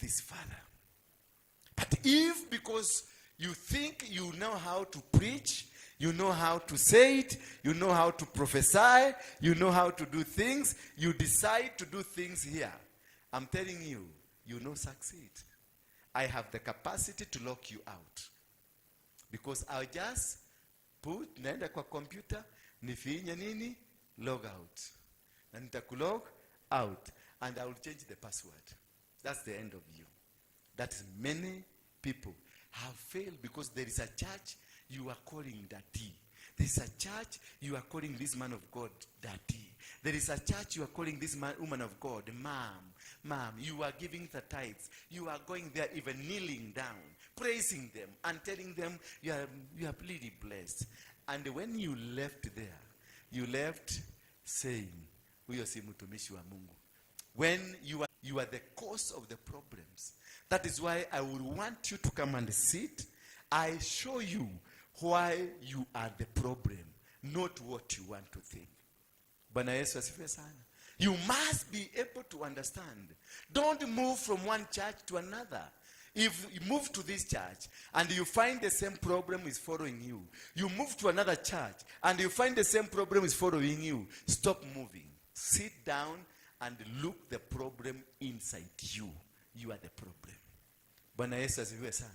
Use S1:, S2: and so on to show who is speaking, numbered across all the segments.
S1: this father. But if because you think you know how to preach, you know how to say it, you know how to prophesy, you know how to do things, you decide to do things here, I'm telling you, you will not succeed. I have the capacity to lock you out. Because I'll just put, naenda kwa computer, nifinye nini, log out. Na nitakulog out. And I will change the password. That's the end of you. That is, many people have failed because there is a church you are calling daddy. There is a church you are calling this man of God daddy. There is a church you are calling this woman of God mom. You are giving the tithes. You are going there even kneeling down, praising them and telling them you are really blessed. And when you left there, you left saying, huyo si mtumishi wa Mungu. When you are the cause of the problems. That is why I would want you to come and sit. I show you why you are the problem, not what you want to think. Bwana Yesu asifiwe sana. You must be able to understand. Don't move from one church to another. If you move to this church and you find the same problem is following you, you move to another church and you find the same problem is following you, stop moving. Sit down and look the problem inside you. You are the problem. Bwana Yesu asifiwe sana.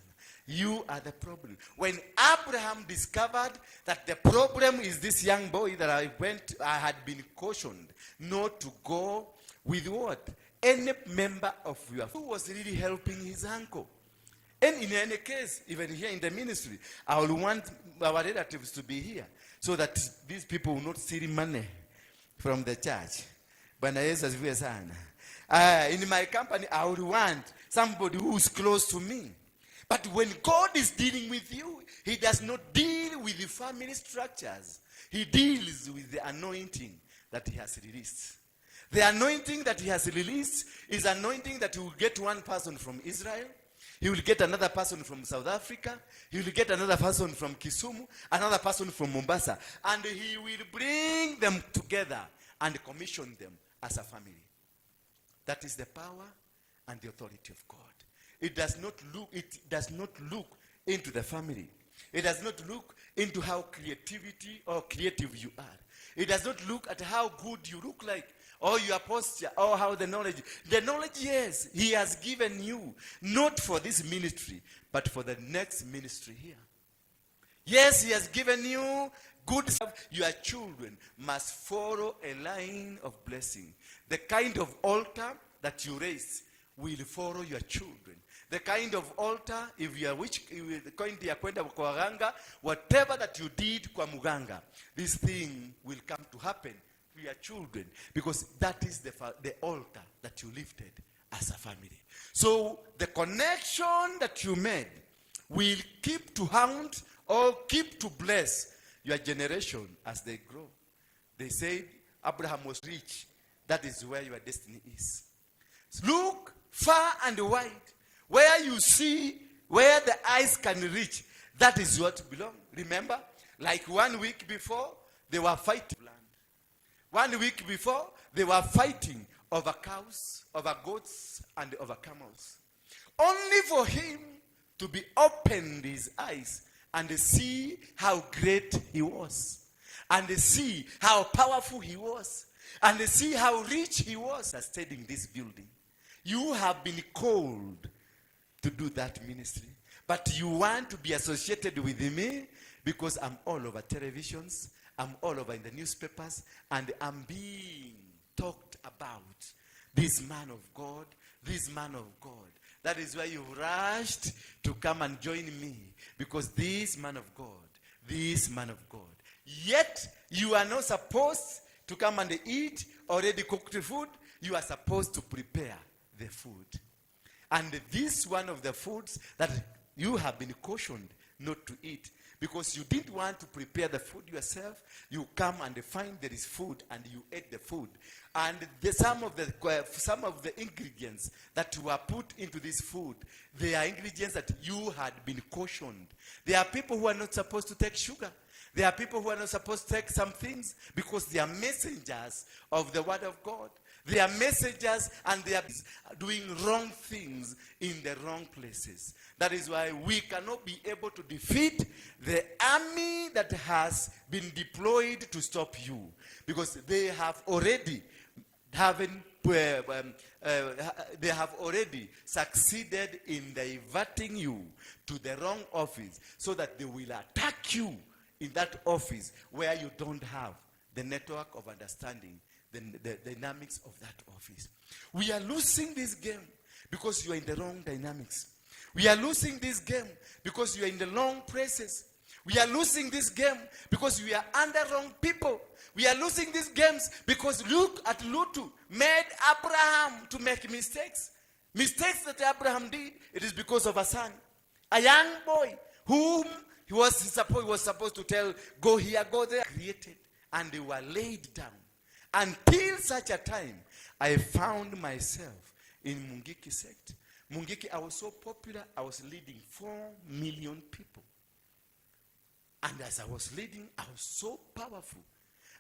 S1: You are the problem. When Abraham discovered that the problem is this young boy that I had been cautioned not to go with what? Any member of your who was really helping his uncle. And in any case, even here in the ministry, I will want our relatives to be here so that these people will not steal money from the church. Bwana Yesu asifiwe sana. In my company, I would want somebody who is close to me. But when God is dealing with you, he does not deal with the family structures. He deals with the anointing that he has released. The anointing that he has released is anointing that he will get one person from Israel. He will get another person from South Africa. He will get another person from Kisumu. Another person from Mombasa. And he will bring them together and commission them as a family. That is the power and the authority of God. It does not look into the family. It does not look into how creative you are. It does not look at how good you look like, or your posture, or how the knowledge. The knowledge, yes, he has given you, not for this ministry, but for the next ministry here. Yes, he has given you good stuff. Your children must follow a line of blessing. The kind of altar that you raise will follow your children. The kind of altar, if you are the kind ya kwenda kwa waganga, whatever that you did kwa muganga, this thing will come to happen to your children, because that is the altar that you lifted as a family. So the connection that you made will keep to haunt or keep to bless your generation as they grow. They said Abraham was rich. That is where your destiny is. Look far and wide. Where you see, where the eyes can reach, that is what belongs. Remember, like 1 week before, they were fighting land. 1 week before, they were fighting over cows, over goats, and over camels. Only for him to be opened his eyes and see how great he was, and see how powerful he was, and see how rich he was. I stayed in this building. You have been called to do that ministry, but you want to be associated with me because I'm all over televisions, I'm all over in the newspapers, and I'm being talked about. This man of God, this man of God. That is why you rushed to come and join me, because this man of God, this man of God. Yet you are not supposed to come and eat already cooked food. You are supposed to prepare the food. And this one of the foods that you have been cautioned not to eat, because you didn't want to prepare the food yourself. You come and find there is food and you ate the food. And some of the ingredients that were put into this food, they are ingredients that you had been cautioned. There are people who are not supposed to take sugar. There are people who are not supposed to take some things because they are messengers of the word of God. They are messengers and they are doing wrong things in the wrong places. That is why we cannot be able to defeat the army that has been deployed to stop you. Because they have already succeeded in diverting you to the wrong office so that they will attack you in that office where you don't have the network of understanding, the dynamics of that office. We are losing this game because you are in the wrong dynamics. We are losing this game because you are in the wrong places. We are losing this game because we are under wrong people. We are losing these games because look at Lot made Abraham to make mistakes. Mistakes that Abraham did, it is because of a son. A young boy whom he was supposed to tell, go here, go there. Created and they were laid down. Until such a time, I found myself in Mungiki sect. Mungiki, I was so popular, I was leading 4 million people. And as I was leading, I was so powerful.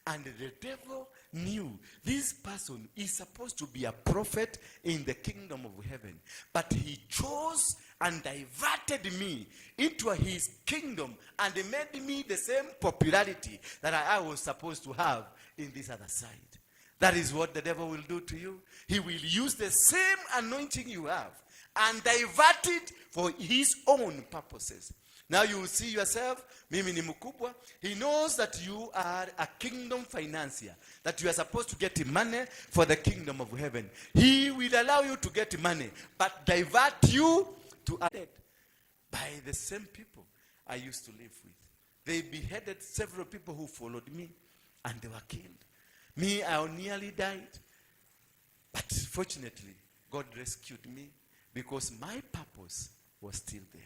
S1: And the devil knew this person is supposed to be a prophet in the kingdom of heaven. But he chose and diverted me into his kingdom and made me the same popularity that I was supposed to have in this other side. That is what the devil will do to you. He will use the same anointing you have and divert it for his own purposes. Now you will see yourself, mimi ni mkubwa. He knows that you are a kingdom financier, that you are supposed to get money for the kingdom of heaven. He will allow you to get money, but divert you to a dead by the same people I used to live with. They beheaded several people who followed me, and they were killed. Me, I nearly died. But fortunately, God rescued me because my purpose was still there.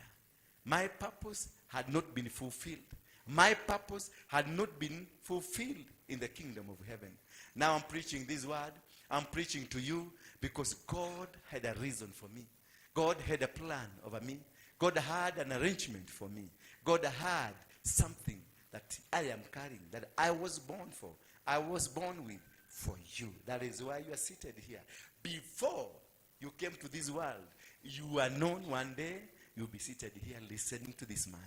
S1: My purpose had not been fulfilled. My purpose had not been fulfilled in the kingdom of heaven. Now I'm preaching this word. I'm preaching to you because God had a reason for me. God had a plan over me. God had an arrangement for me. God had something that I am carrying, that I was born for. I was born with for you. That is why you are seated here. Before you came to this world, you are known one day. You'll be seated here listening to this man.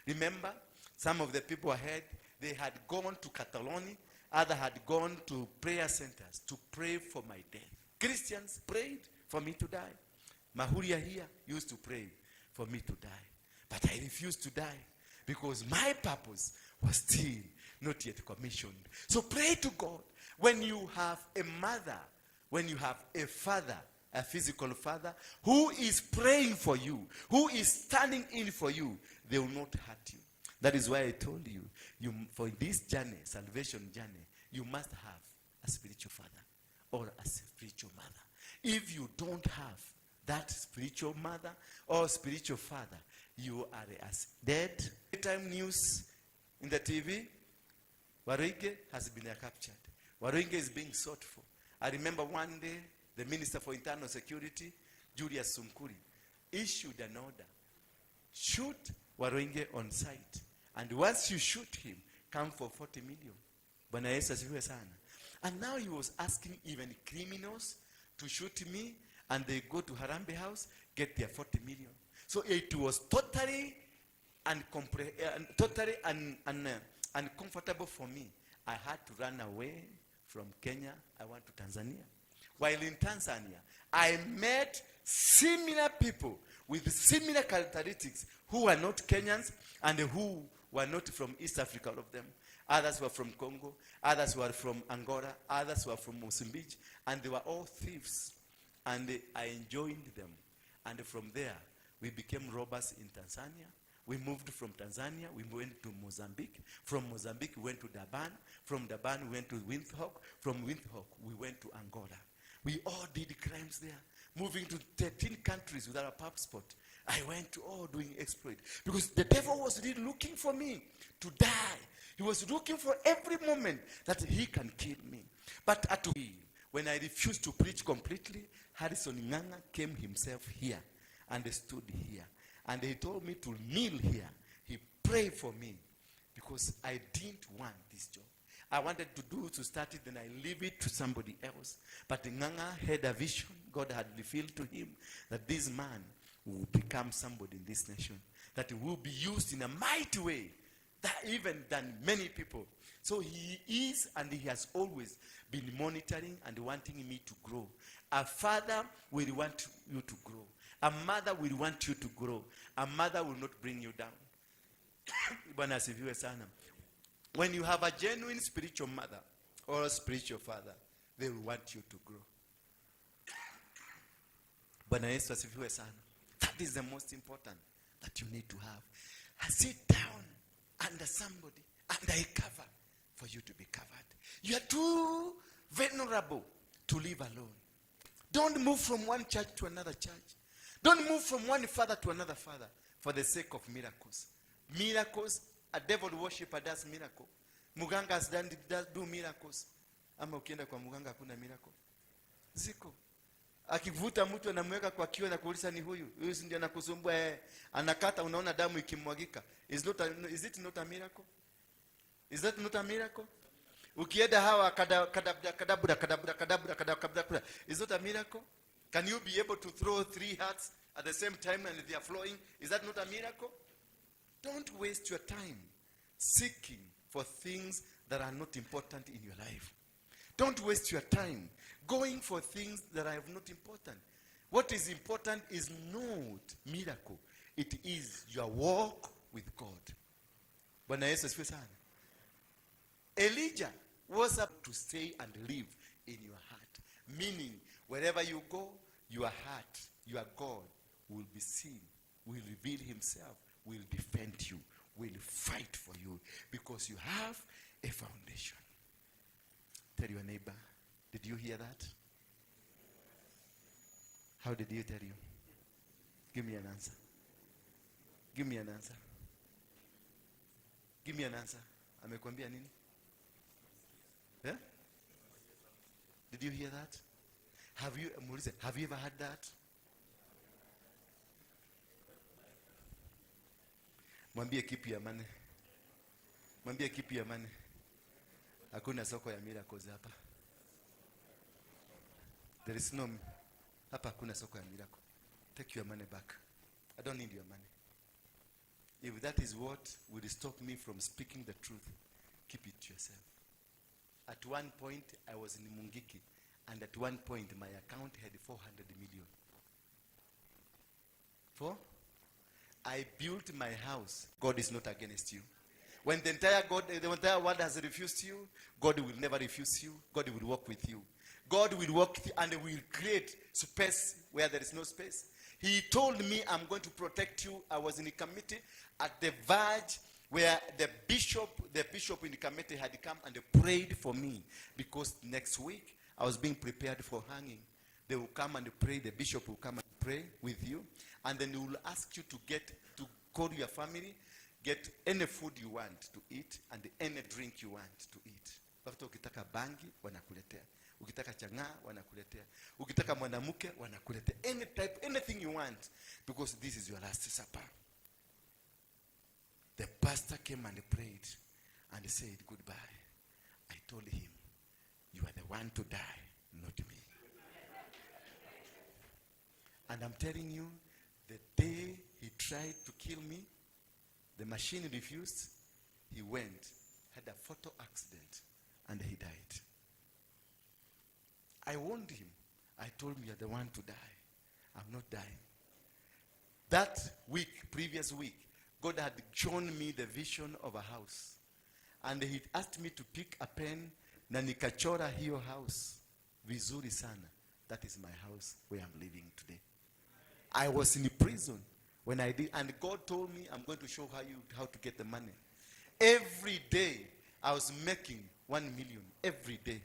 S1: Remember, some of the people ahead, they had gone to Catalonia. Others had gone to prayer centers to pray for my death. Christians prayed for me to die. Mahuria here used to pray for me to die. But I refused to die because my purpose was still not yet commissioned. So pray to God. When you have a mother, when you have a father, a physical father, who is praying for you, who is standing in for you, they will not hurt you. That is why I told you, for this journey, salvation journey, you must have a spiritual father or a spiritual mother. If you don't have that spiritual mother or spiritual father, you are as dead. Time news in the TV, Waruinge has been captured. Waruinge is being sought for. I remember one day, the Minister for Internal Security, Julius Sunkuri, issued an order. Shoot Waruinge on sight. And once you shoot him, come for 40 million. Bwana Yesu asifiwe sana. And now he was asking even criminals to shoot me, and they go to Harambe House, get their 40 million. So it was totally uncomfortable for me. I had to run away from Kenya. I went to Tanzania. While in Tanzania, I met similar people with similar characteristics who were not Kenyans and who were not from East Africa, all of them. Others were from Congo, others were from Angola, others were from Mozambique, and they were all thieves. And I joined them. And from there, we became robbers in Tanzania. We moved from Tanzania, we went to Mozambique. From Mozambique, we went to Durban. From Durban, we went to Windhoek. From Windhoek, we went to Angola. We all did crimes there, moving to 13 countries without a passport. I went to all doing exploit because the devil was really looking for me to die. He was looking for every moment that he can kill me. But when I refused to preach completely, Harrison Nganga came himself here and stood here. And he told me to kneel here. He prayed for me because I didn't want this job. I wanted to start it, then I leave it to somebody else. But Nganga had a vision. God had revealed to him that this man will become somebody in this nation, that he will be used in a mighty way, that even than many people. So he is, and he has always been monitoring and wanting me to grow. A father will want you to grow. A mother will want you to grow. A mother will not bring you down. Bwana asifiwe sana. When you have a genuine spiritual mother or a spiritual father, they will want you to grow. Bwana Yesu asifiwe sana. That is the most important that you need to have. Sit down under somebody, under a cover, for you to be covered. You are too vulnerable to live alone. Don't move from one church to another church. Don't move from one father to another father for the sake of miracles. Miracles, a devil worshiper does miracle. Mugangas does do miracles. Ama ukienda kwa muganga hakuna miracle. Ziko. Akivuta mtu anamweka kwa kioo na kuuliza ni huyu. Huyu ndio anakusumbua, anakata unaona damu ikimwagika. Is it not a miracle? Is that not a miracle? Ukienda hawa kadabra. Is that a miracle? Can you be able to throw 3 hearts at the same time and they are flowing? Is that not a miracle? Don't waste your time seeking for things that are not important in your life. Don't waste your time going for things that are not important. What is important is not miracle. It is your walk with God. Bwana Yesu asifiwe sana. Elijah was up to stay and live in your heart. Meaning, wherever you go, your heart, your God will be seen, will reveal himself, will defend you, will fight for you, because you have a foundation. Tell your neighbor, did you hear that? How did you tell you? Give me an answer. Give me an answer. Give me an answer. Amekwambia nini? Yeah? Did you hear that? Have you ever heard that? Mwambie keep your money. Mwambie keep your money. Hakuna soko ya miracles hapa. There is no, hapa hakuna soko ya miracle. Take your money back. I don't need your money. If that is what would stop me from speaking the truth, keep it to yourself. At one point, I was in Mungiki, and at one point, my account had 400 million. I built my house. God is not against you. When the entire world has refused you, God will never refuse you. God will walk with you. God will walk with you and will create space where there is no space. He told me, I'm going to protect you. I was in a committee at the verge where the bishop in the committee had come and prayed for me, because next week I was being prepared for hanging. They will come and pray. The bishop will come and pray with you, and then they will ask you to call your family, get any food you want to eat and any drink you want to eat. Ukitaka bangi wanakuletea, ukitaka chang'aa wanakuletea, ukitaka mwanamke wanakuletea, any type, anything you want, because this is your last supper. The pastor came and prayed and said goodbye. I told him, you are the one to die, not me. And I'm telling you, the day he tried to kill me, the machine refused. He went, had a photo accident, and he died. I warned him. I told him, you're the one to die. I'm not dying. That week, previous week, God had shown me the vision of a house. And he asked me to pick a pen, na nikachora hiyo house. Vizuri sana. That is my house where I'm living today. I was in prison when I did, and God told me, I'm going to show how to get the money. Every day, I was making 1 million. Every day.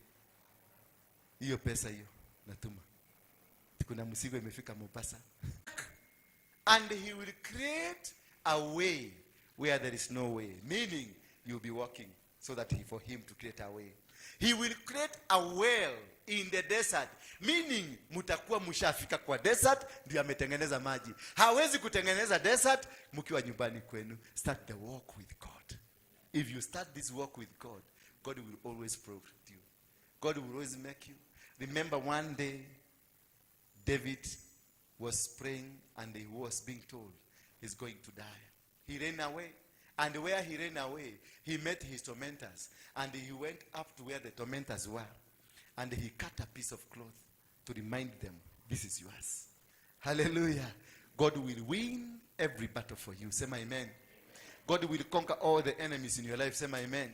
S1: Hiyo pesa hiyo, natuma. Kuna mzigo imefika Mombasa. And he will create a way where there is no way. Meaning, you'll be walking so that for him to create a way. He will create a well in the desert. Meaning, mutakuwa mushafika kwa desert, ndio ametengeneza maji. Hawezi kutengeneza desert, mkiwa nyumbani kwenu. Start the walk with God. If you start this walk with God, God will always protect you. God will always make you. Remember one day, David was praying and he was being told he's going to die. He ran away. And where he ran away, he met his tormentors. And he went up to where the tormentors were. And he cut a piece of cloth to remind them, this is yours. Hallelujah. God will win every battle for you. Say my amen. God will conquer all the enemies in your life. Say my amen.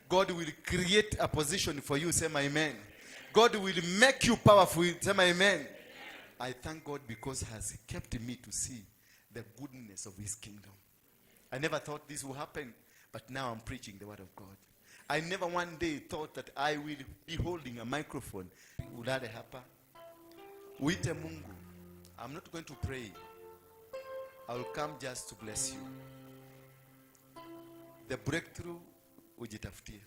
S1: God will create a position for you. Say my amen. God will make you powerful. Say my amen. I thank God because he has kept me to see the goodness of his kingdom. I never thought this would happen, but now I'm preaching the word of God. I never one day thought that I will be holding a microphone. Ulale hapa. Uite Mungu. I'm not going to pray. I will come just to bless you. The breakthrough ujitafutie.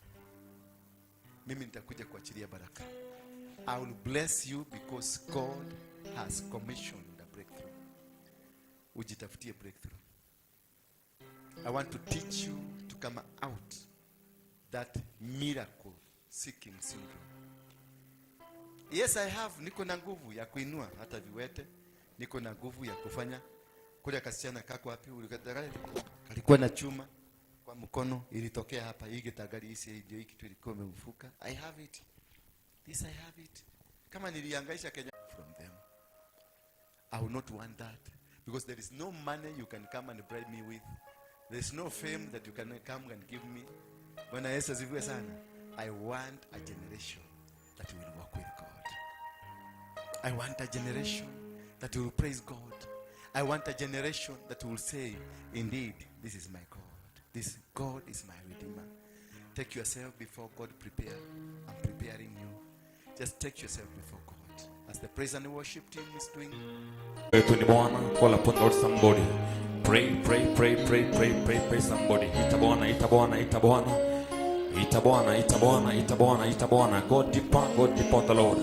S1: Mimi nitakuja kuachilia baraka. I will bless you because God has commissioned a breakthrough. Ujitafutie breakthrough. I want to teach you to come out that miracle seeking syndrome. Yes, I have. Niko na nguvu ya kuinua hata viwete. Niko na nguvu ya kufanya. Kule kasichana kako wapi kalikuwa na chuma kwa mkono ilitokea hapa. Hii gitagari hisi ndio hiki tulikuwa umemfuka. I have it. This I have it. Kama niliangaisha Kenya from them. I will not want that because there is no money you can come and bribe me with. There is no fame that you can come and give me. When I say I want a generation that will walk with God. I want a generation that will praise God. I want a generation that will say, indeed, this is my God. This God is my Redeemer. Take yourself before God. Prepare. I'm preparing you. Just take yourself before God. As the praise and worship team is doing.
S2: Call upon Lord somebody. Pray somebody. Itabwana. God depart the Lord.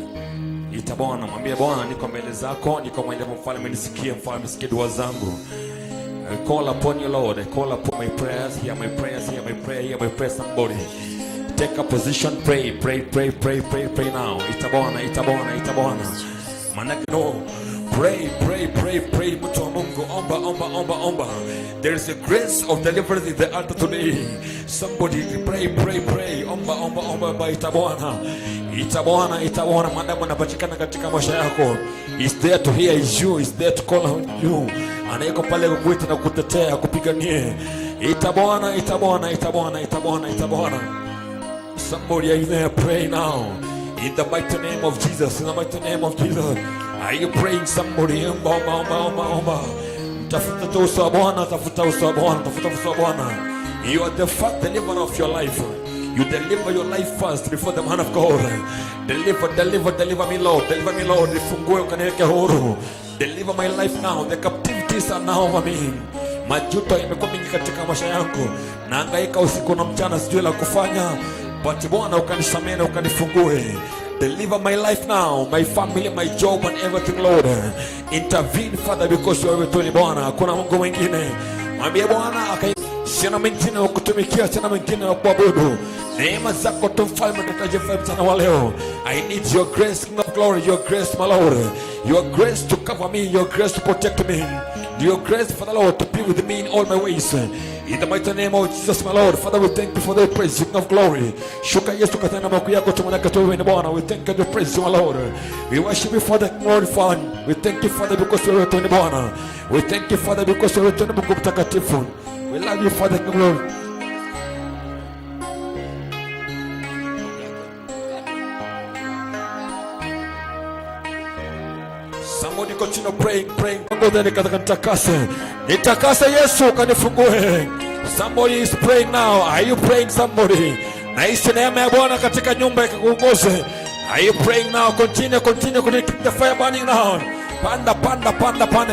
S2: Itabwana, mwambie Bwana niko mbele zako, niko mwende mfalme nisikie, mfalme sikie dua zangu. Call upon you Lord, I call upon my prayers, hear my prayers, hear my prayer, hear my prayer somebody. Take a position, pray now. Itabwana. Manake no. Pray. Mtu wa Mungu, omba. There is a grace of deliverance in the altar today. Somebody pray. Omba by Itabwana. Madamu anapatikana katika maisha yako. Is there to hear you, is there to call on you. Anayeko pale kukuita na kutetea, kupigania. Itabwana. Somebody are you there? Pray now. In the mighty name of Jesus. Are you praying somebody? Omba. Tafuta uso wa Bwana. You are the first deliverer of your life. You deliver your life first before the man of God. Deliver me Lord. Nifungue ukaniweke huru. Deliver my life now. The captivities are now over me. Majuto imekuwa mingi katika maisha yangu. Nahangaika usiku na mchana sijui la kufanya. But Bwana ukanisamehe na ukanifungue. Deliver my life now, my family, my job and everything Lord. Intervene Father because you are with me Bwana. Hakuna Mungu mwingine. Mwambie Bwana sina mwingine wa kutumikia, sina mwingine wa kuabudu. Neema zako tu mfalme tutajifanya mchana wa leo. I need your grace, King of glory, your grace my Lord. Your grace to cover me, your grace to protect me. Your grace for the Lord to be with me in all my ways. In the mighty name of Jesus my Lord. Father, we thank you for the praise, King of glory. Shuka Yesu katana maku yako tumanaka tuwe ni Bwana. We thank you for the praise, my Lord. We worship you for the glory, Father. We thank you Father because you are returning Bwana. We thank you Father because you are returning Mungu mtakatifu. We love you Father, King of glory. Somebody continue praying. Mungu ndani katika nitakase Yesu kanifungue. Somebody is praying now. Are you praying somebody? Na hisi neema ya Bwana katika nyumba ikakuongoze. Are you praying now? Continue. Keep the fire burning now. Panda.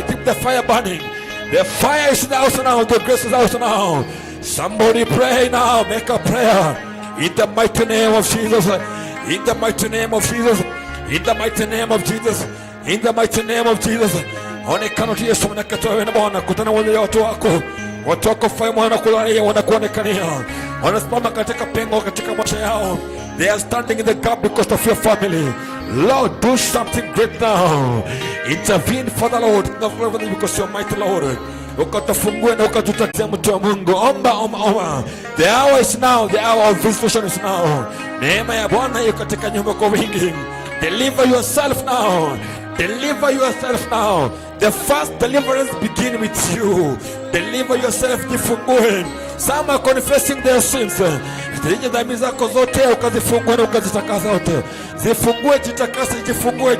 S2: Keep the fire burning. The fire is out now. The grace is out now. Somebody pray now. Make a prayer. In the mighty name of Jesus. In the mighty name of Jesus. Onekana tu Yesu mnakatoa wewe na Bwana, kutana wale watu wako faya mwana kulalia wanakuonekania. wanasimama katika pengo katika maisha yao. They are standing in the gap because of your family. Lord, do something great now. Intervene for the Lord, because you're mighty Lord. Ukatufungue na ukatutatia mtu wa Mungu. Omba. The hour is now, the hour of visitation is now. Neema ya Bwana iko katika nyumba kwa wingi. Deliver yourself now. Deliver yourself now. The first deliverance begin with you. Deliver yourself, jifungue. Some are confessing their sins. Zije dhambi zako zote ukazifungue na ukazitakasa zote. Zifungue, jitakase, jifungue.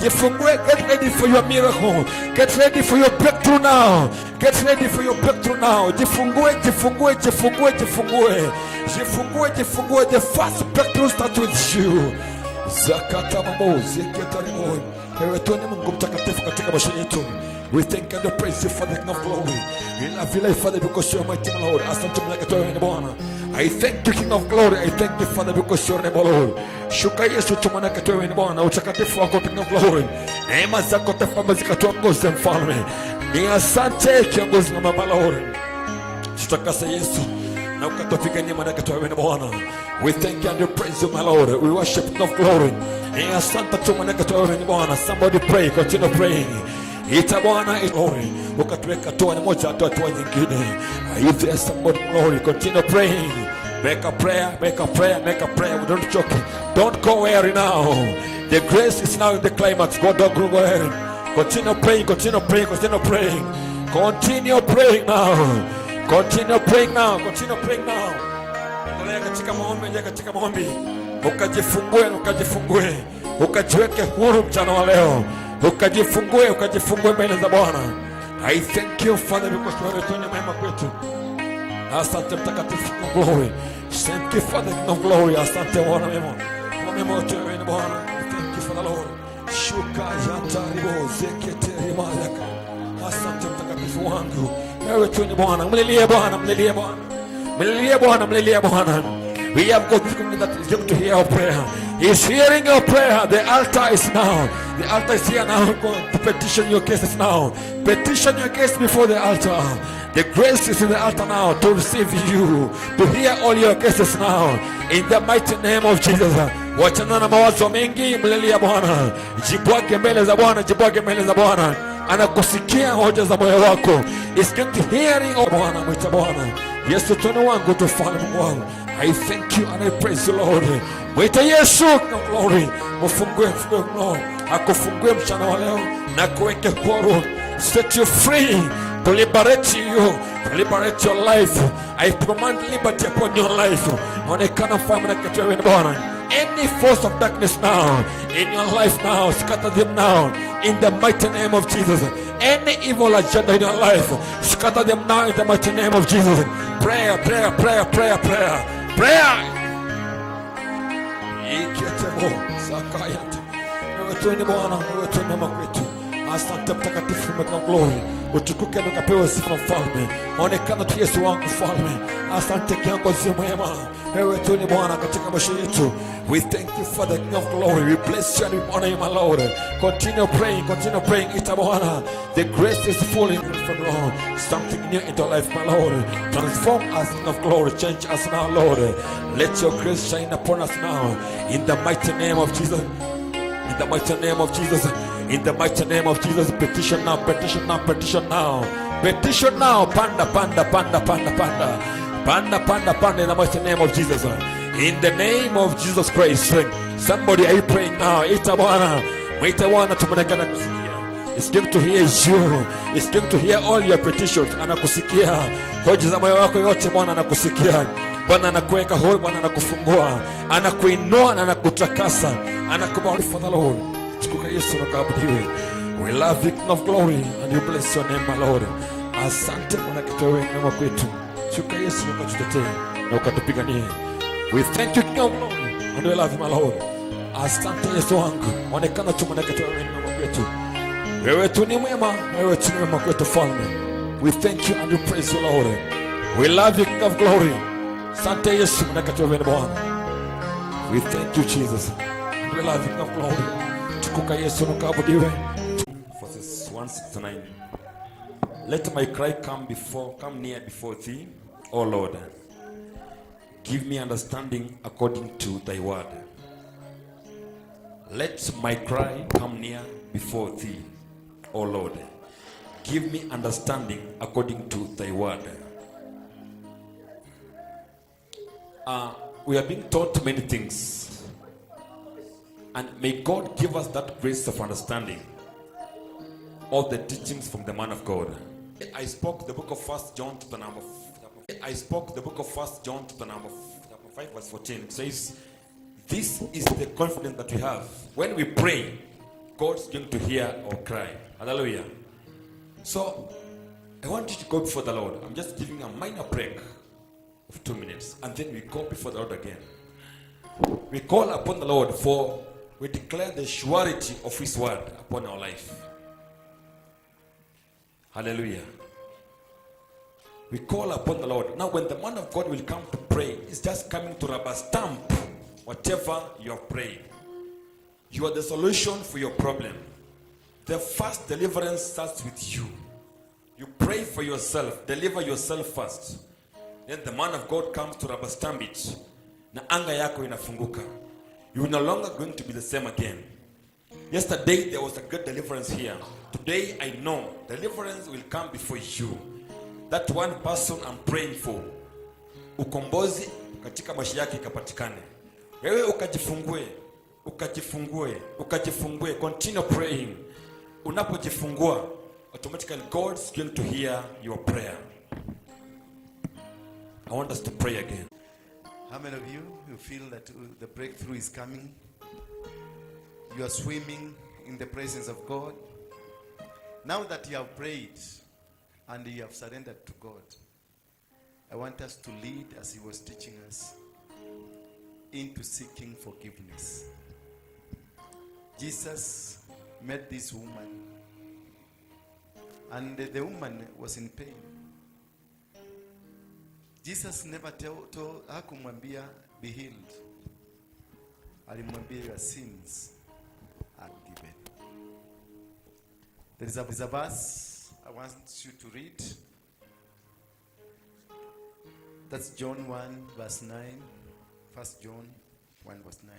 S2: Get ready for your miracle. Get ready for your breakthrough now. Get ready for your breakthrough now. Jifungue. The first breakthrough starts with you. Zakata mambo, zeketarimo. Eretoni Mungu mtakatifu katika maisha yetu. We thank and praise you for the King of glory. We love you, Father, because you are mighty, Lord. Asante mleketoe ni Bwana. I thank you, King of glory. I thank you, Father, because you are the Lord. Shuka Yesu tumaneketoe ni Bwana. Utakatifu wako, King of glory. Neema zako tafamba zikatuongoze mfalme. Ni asante kiongozi na mama Lord. Tutakase Yesu na ukatupiganie maneketoe ni Bwana. We thank you and we praise you, my Lord. We worship King of glory. Ni asante tumaneketoe ni Bwana. Somebody pray, continue praying. Ita Bwana glory. Ukatuweka toa moja toa nyingine. If there's somebody glory, continue praying. Make a prayer. We don't choke. Don't go weary now. The grace is now in the climax. God, don't go weary. Continue praying. Continue praying now. Endelea katika maombi. Ukajifungue. Ukajiweke huru mchana wa leo. Ukajifungue mbele za Bwana. I thank you, Father, because you are returning mema kwetu. Asante mtakatifu wa glory. Thank you, Father of glory. Asante Bwana mema. Mema wote wewe Bwana. Thank you for the Lord. Shuka yataribo zeketeri malaka. Asante mtakatifu wangu. Wewe tu ni Bwana. Mlilie Bwana. We have got to hear our prayer. He's hearing your prayer. The altar is now. The altar is here now. Go to petition your cases now. Petition your case before the altar. The grace is in the altar now to receive you, to hear all your cases now. In the mighty name of Jesus. Wachana na mawazo mengi, mlilia Bwana. Jibwage mbele za Bwana. Anakusikia hoja za moyo wako. Is going to hearing of Bwana. Mwita Bwana. Yesu tunu wangu tufanye Mungu wangu. I thank you and I praise you, Lord. Mwita Yesu na glory. Mfungue Lord. Akufungue mchana wa leo na kuweke huru. Set you free. To liberate you. To liberate your life. I command liberty upon your life. Onekana mfalme na kitu wewe Bwana. Any force of darkness now in your life now, scatter them now in the mighty name of Jesus. Any evil agenda in your life, scatter them now in the mighty name of Jesus. Prayer. Iketemo sakayat. Wewe tu ni Bwana, wewe tu ni makwetu. Asante mtakatifu wa glory. Utukuke na ukapewe sifa mfalme. Onekana tu Yesu wangu mfalme. Asante kiongozi mwema. Wewe tu ni Bwana katika maisha yetu. We thank you for the King of glory. We bless you and we honor you, my Lord. Continue praying. Ita Bwana. The grace is falling from Lord. Something new into life, my Lord. Transform us, King of glory. Change us now, Lord. Let your grace shine upon us now. In the mighty name of Jesus. In the mighty name of Jesus. Petition now. Panda. In the mighty name of Jesus. In the name of Jesus Christ. Somebody, are you praying now? Ita Bwana tumonekana kusikia. It's going to hear you. It's going to hear all your petitions. Anakusikia. Hoja za moyo wako yote Bwana anakusikia. Bwana anakuweka huru, Bwana anakufungua. Anakuinua na anakutakasa. Anakubariki for the Lord. Tukuka Yesu na kuabudiwe. We love you, King of glory, and you bless your name, my Lord. Asante kwa kitowe neema kwetu. Tukuka Yesu na kututetea na ukatupiganie. We thank you, King of glory, and we love you, my Lord. Asante Yesu wangu. Onekana tu mwana kitowe neema kwetu. Wewe tu ni mwema kwetu Falme. We thank you and we praise you, Lord. We love you, King of glory. Asante Yesu mwana kitowe Bwana. We thank you, Jesus. And we love you, King of glory. Tukuka Yesu na kuabudiwe. Verses 169. Let my cry come near before thee. O Lord. Give me understanding according to thy word. Let my cry come near before thee, O Lord. Give me understanding according to thy word. We are being taught many things, and may God give us that grace of understanding all the teachings from the man of God. I spoke the book of 1 John to the number 5 verse 14. It says, this is the confidence that we have. When we pray, God's going to hear our cry. Hallelujah. So, I want you to go before the Lord. I'm just giving a minor break of 2 minutes. And then we go before the Lord again. We call upon the Lord, for we declare the surety of His word upon our life. Hallelujah. We call upon the Lord. Now when the man of God will come to pray, it's just coming to rubber stamp whatever you have prayed. You are the solution for your problem. The first deliverance starts with you. You pray for yourself, deliver yourself first. Then the man of God comes to rubber stamp it. Na anga yako inafunguka. You are no longer going to be the same again. Yesterday there was a good deliverance here. Today I know deliverance will come before you. That one person I'm praying for, ukombozi katika maisha yake ikapatikane. Wewe ukajifungue. Continue praying. Unapojifungua, automatically God's going to hear your prayer. I want us to pray again.
S1: How many of you feel that the breakthrough is coming? You are swimming in the presence of God. Now that you have prayed and you have surrendered to God, I want us to lead, as He was teaching us, into seeking forgiveness. Jesus met this woman, and the woman was in pain. Jesus never told hakumwambia be healed. Alimwambia your sins are given. There is a verse I want you to read. That's John 1 verse 9. 1 John 1 verse 9.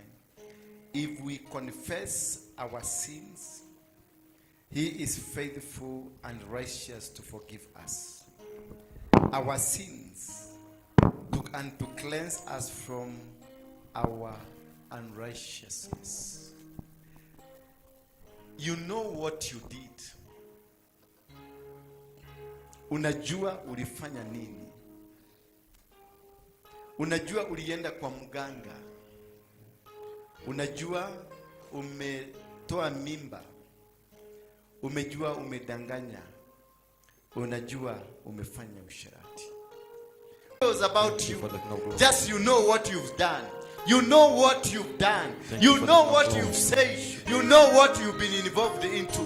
S1: If we confess our sins, He is faithful and righteous to forgive us our sins and to cleanse us from our unrighteousness. You know what you did. Unajua ulifanya nini. Unajua ulienda kwa mganga. Unajua umetoa mimba. Umejua umedanganya. Unajua umefanya usharati. It was about you. Just you know what you've done. You know what you've done. You know what you've said. You know what you've been involved into.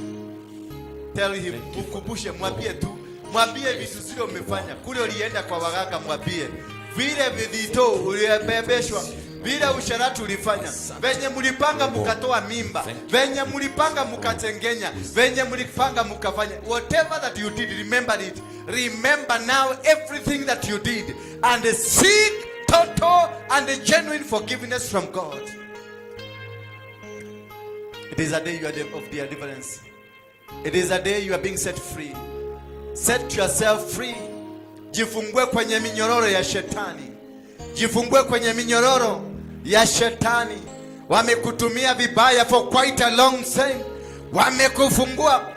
S1: Tell him, ukubushe, mwambie tu. Mwambie vitu zile umefanya. Kule ulienda kwa waganga, mwambie. Vile vidito ulibebeshwa. Vile usharati ulifanya. Venye mulipanga mukatoa mimba. Venye mulipanga mukatengenya. Venye mulipanga mukafanya. Whatever that you did, remember it. Remember now everything that you did. And seek total and genuine forgiveness from God. It is a day you are of deliverance. It is a day you are being set free. Set yourself free. Jifungue kwenye minyororo ya shetani. Jifungue kwenye minyororo ya shetani. Wamekutumia vibaya for quite a long time. Wamekufungua.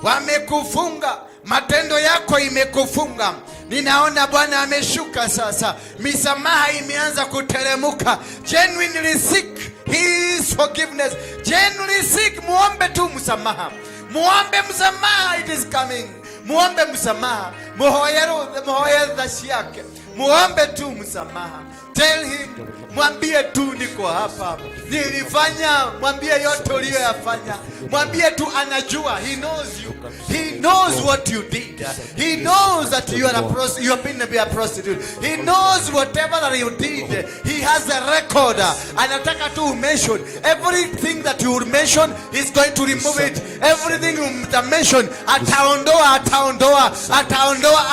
S1: Wamekufunga. Matendo yako imekufunga. Ninaona Bwana ameshuka sasa. Misamaha imeanza kuteremuka. Genuinely seek His forgiveness. Genuinely seek. Muombe tu msamaha. Muombe msamaha, it is coming. Muombe msamaha. Muhoye dhashi yake. Muombe tu msamaha. Tell him Mwambie tu niko hapa. Nilifanya, mwambie yote uliyoyafanya. Mwambie tu anajua. He knows you. He knows what you did. He knows that you have been to be a prostitute. He knows whatever that you did. He has a record. Anataka tu mention everything that you will mention, he's going to remove it. Everything you mention, ataondoa,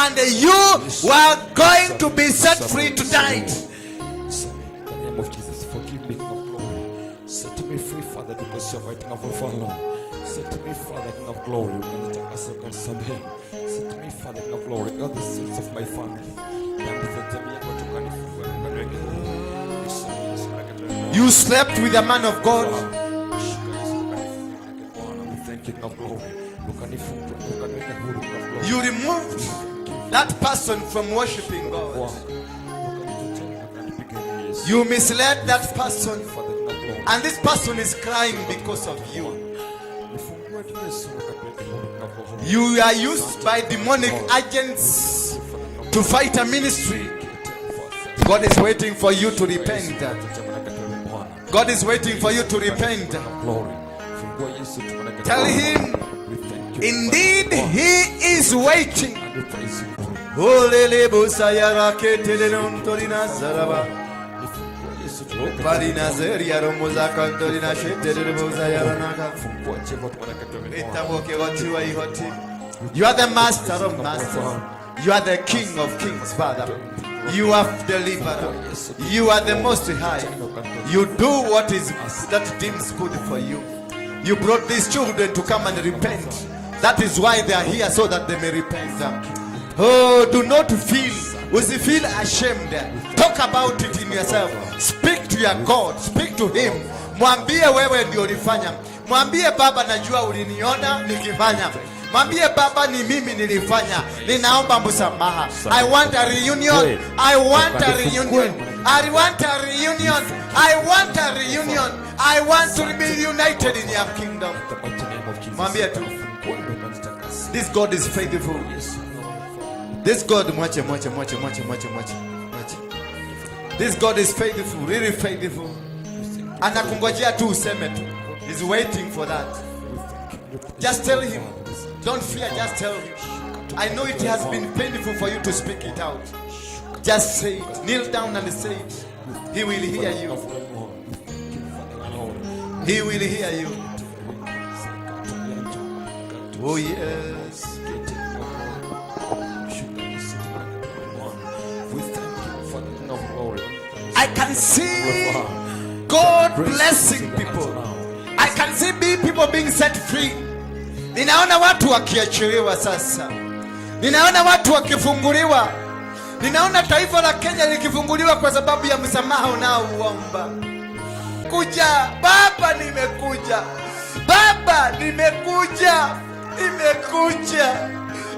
S1: and you are going to be set free tonight.
S2: In the name of Jesus, forgive me, King of glory. Set me free, Father, because you're fighting for Father. Set me, Father, King of glory. Set me, Father, King of glory. All the sins of my family.
S1: You slept with a man of God. You removed that person from worshiping God. You misled that person, and this person is crying because of you. You are used by demonic agents to fight a ministry. God is waiting for you to repent. God is waiting for you to repent. Tell him, indeed he is waiting. You are the master of masters. You are the king of kings, Father. You are deliverer. You are the most high. You do what is that deems good for you. You brought these children to come and repent. That is why they are here, so that they may repent. Oh, do not feel ashamed. Talk about it in yourself. Speak to your God. Speak to him. Mwambie wewe ndio ulifanya. Mwambie Baba, najua uliniona nikifanya. Mwambie Baba, ni mimi nilifanya. Ninaomba msamaha. I want a reunion. I want a reunion. I want a reunion. I want a reunion. I want to be united in your kingdom. Mwambie tu. This God is faithful. This God, mwache. This God is faithful, really faithful. Anakungojea tu useme tu. He's waiting for that. Just tell him. Don't fear, just tell him. I know it has been painful for you to speak it out. Just say it. Kneel down and say it. He will hear you. He will hear you. Oh yes. I can see God blessing people. I can see people being set free. Ninaona watu wakiachiliwa sasa. Ninaona watu wakifunguliwa. Ninaona taifa la Kenya likifunguliwa kwa sababu ya msamaha unaouomba. Kuja Baba, nimekuja. Baba, nimekuja.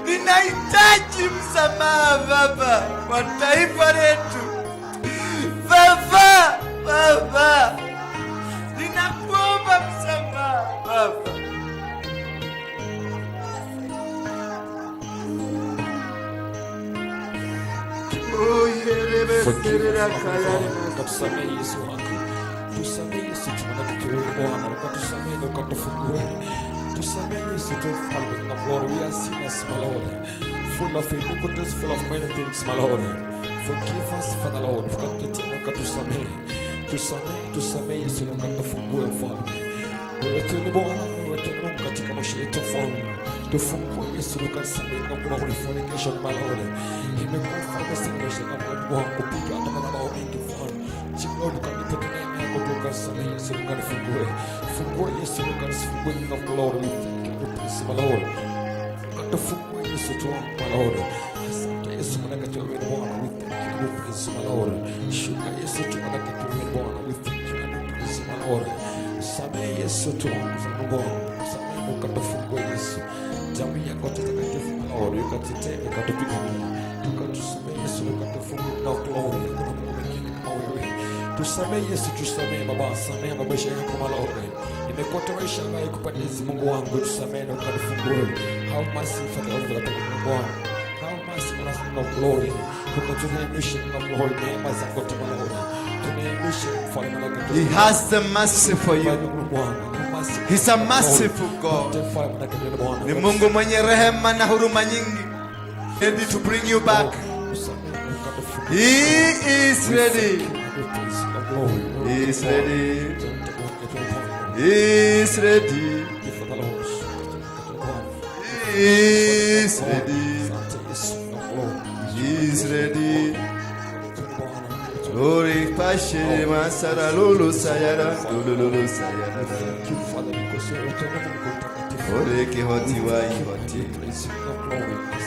S1: Ninahitaji msamaha Baba kwa taifa letu. Baba, ninakuomba msamaha Baba.
S2: Tusamehe Yesu wangu. Tusamehe Yesu, tunakukiri Bwana, ukatusamehe na ukatufungua. Tusamehe Yesu, tufalme na glory. We are sinners, my Lord, full of iniquities, full of many things, my Lord. Forgive us, Father Lord. Tusamehe Yesu, na ukatufungua Mfalme. Wewe tu ni Bwana, wewe tu ni Mungu katika maisha yetu Mfalme. Tufungue Yesu, ukasamehe na glory fornication, my Lord. Imekuwa Father salvation na Bwana kupiga hata kama wao wengi Mfalme. Lord, ukanipe neema yako tukasamehe Yesu, ukanifungue. Fungua Yesu, ukanifungue na glory. Thank you, my Lord. Ukatufungue Yesu tu, my Lord. Asante Yesu, mwanakatiwa wewe Bwana. We thank you, praise my Lord. Shuka Yesu tu, mwanakatiwa wewe Bwana. We thank you, praise my Lord. Samehe Yesu tu, Bwana. Samehe ukatufungue Yesu. Jamii yako takatifu, my Lord. Ukatetee, ukatupigania. Ukatusamehe Yesu, ukatufungue na glory. Tusamehe Yesu, tusamehe Baba, samehe maisha yangu my Lord. Nimekuwa maisha ambayo kupendeza Mungu wangu, tusamehe na ukanifungue. How mercy for the Lord, Mungu wangu. How mercy for us, no glory. Ukatuonyesha na glory neema zako my Lord.
S1: He has the mercy for you. He's a merciful God. Ni Mungu mwenye rehema na huruma nyingi. Ready to bring you back. He is ready. He is ready. He is ready. He is ready. He is ready. Glory, passion, masara, lulu, sayara, lulu, sayara.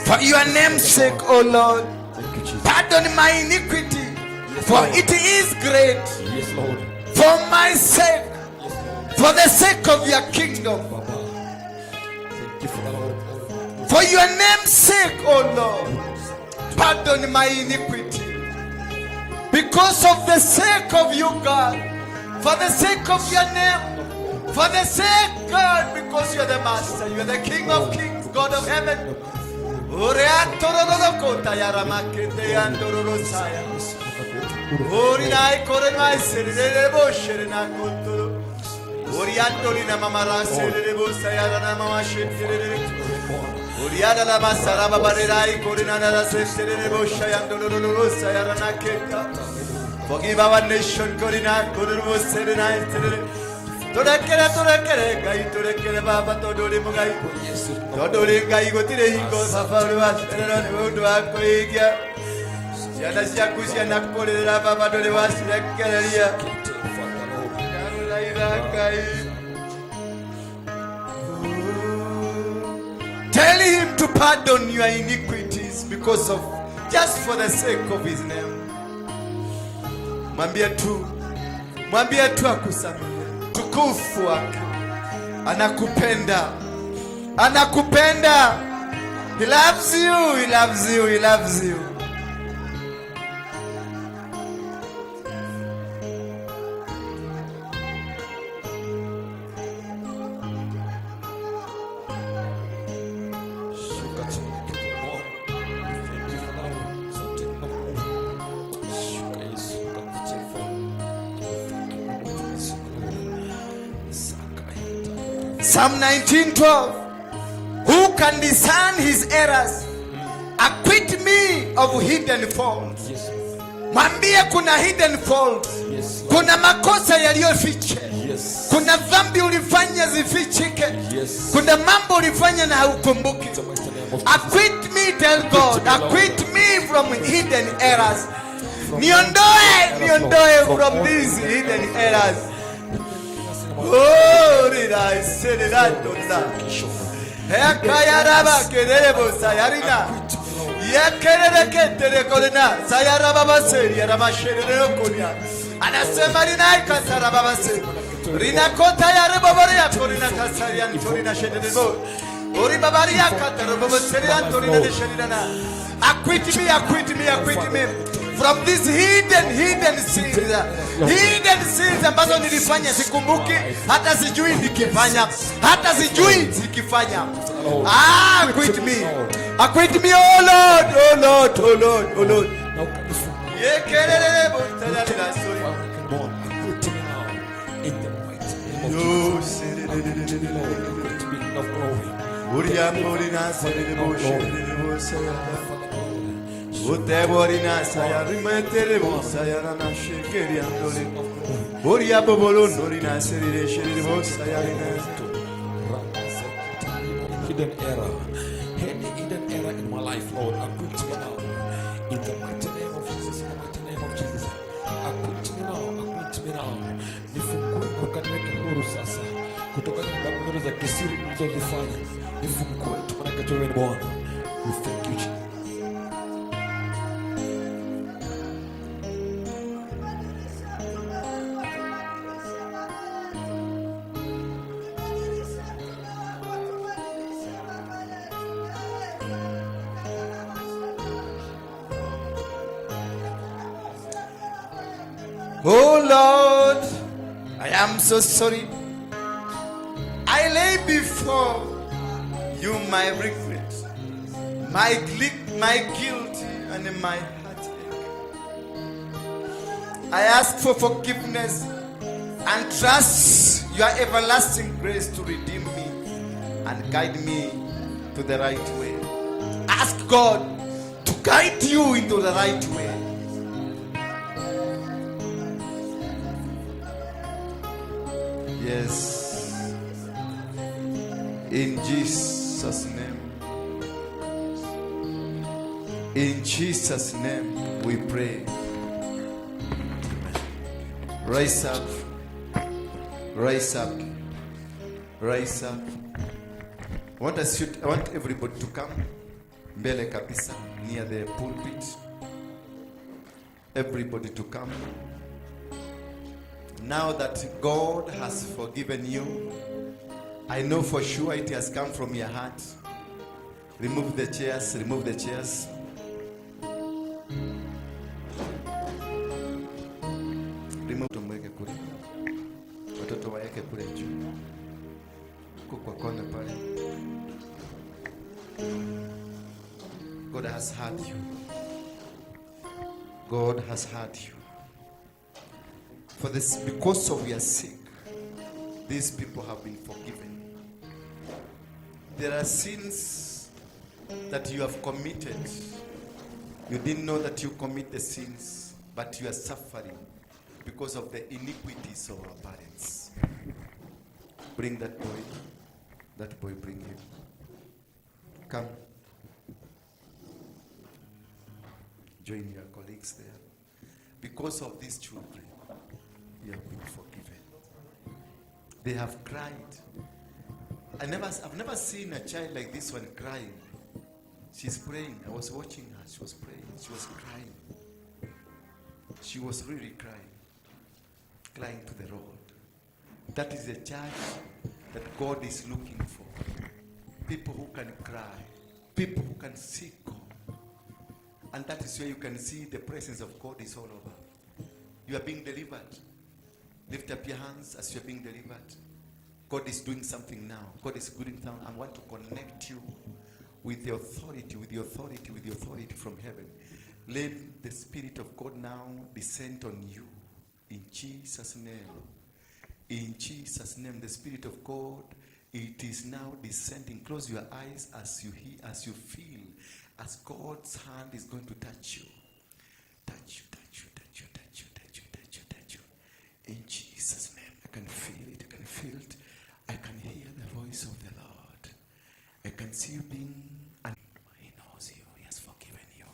S1: For your name's sake, O Lord, pardon my iniquity, for it is great. For my sake, for the sake of your kingdom, for your name's sake, O Lord, pardon my iniquity. Because of the sake of you, God, for the sake of your name, for the sake, God, because you're the Master, you're the King of Kings, God of heaven. Forgive our nation, Corina, Torekere, Gai, Torekere, Baba, Todori Mugai, Todori Gai, Gotiringo, Safaruas, and Akoigia, Yanasia, Nakori, Baba, Dodivas, Rekeria, tell him to pardon your iniquities because of, just for the sake of his name. Mwambie tu akusamehe. Tukufu wake. Anakupenda. He loves you, he loves you, he loves you. Psalm 19:12. Who can discern his errors? Acquit me of hidden faults. Mwambie kuna hidden faults. Kuna makosa yaliyofiche. Kuna dhambi ulifanya zifichike. Kuna mambo ulifanya na haukumbuki. Acquit me, tell God. Acquit me from hidden errors. Niondoe from these hidden errors. Oh, did I say that? Hekayaraba kerebo sayarina. Yekerere ketere kolina. Sayaraba baseri yarama sherere konya. Anasema rina ikasaraba baseri. Rina kota yareba baria kolina kasarian torina sherere bo. Ori babaria kataro baseri antorina de sherina. Acquit me from these hidden sins. Hidden sins ambazo nilifanya sikumbuki, hata sijui nikifanya, hata sijui sikifanya. Acquit me, oh Lord, oh Lord, oh Lord, oh Lord. Yekelele botalala sori. Yo Uriya morina serele boshele Uteborina sayarimetere bosayarana shekeriandole. Uria bobolondorina serire sherire bosayarina.
S2: Hidden error. Any hidden error in my life, Lord, acquit me now. In the mighty name of Jesus, in the mighty name of Jesus. Acquit me now. Nifungue ukaniweke huru sasa. Kutokana na dhambi za kisiri nilizozifanya. Nifungue tumanake wewe ni Bwana. We thank you, Jesus.
S1: Oh Lord, I am so sorry. I lay before you my regret, my guilt, and my heartache. I ask for forgiveness and trust your everlasting grace to redeem me and guide me to the right way. Ask God to guide you into the right way. Yes. In Jesus' name. In Jesus' name we pray. Rise up. Rise up. Rise up. I want everybody to come mbele kabisa near the pulpit. Everybody to come. Now that God has forgiven you, I know for sure it has come from your heart. Remove the chairs, remove the chairs. Remove tumweke kule. Watoto waeke kule juu. Kwa kona pale. God has heard you. God has heard you. For this, because of your sake, these people have been forgiven. There are sins that you have committed. You didn't know that you commit the sins, but you are suffering because of the iniquities of our parents. Bring that boy. That boy, bring him. Come. Join your colleagues there. Because of these children, you have been forgiven. They have cried. I've never seen a child like this one crying. She's praying. I was watching her. She was praying. She was crying. She was really crying. Crying to the Lord. That is a church that God is looking for. People who can cry. People who can seek God. And that is where you can see the presence of God is all over. You are being delivered. Lift up your hands as you are being delivered. God is doing something now. God is doing something. I want to connect you with the authority, with the authority, with the authority from heaven. Let the Spirit of God now descend on you. In Jesus' name. In Jesus' name, the Spirit of God, it is now descending. Close your eyes as you hear, as you feel, as God's hand is going to touch you. Touch you, touch you, touch you, touch you, touch you, touch you, touch you. In Jesus' name, I can feel it, I can feel it. I can hear the voice of the Lord. I can see you being, and He knows you, He has forgiven you.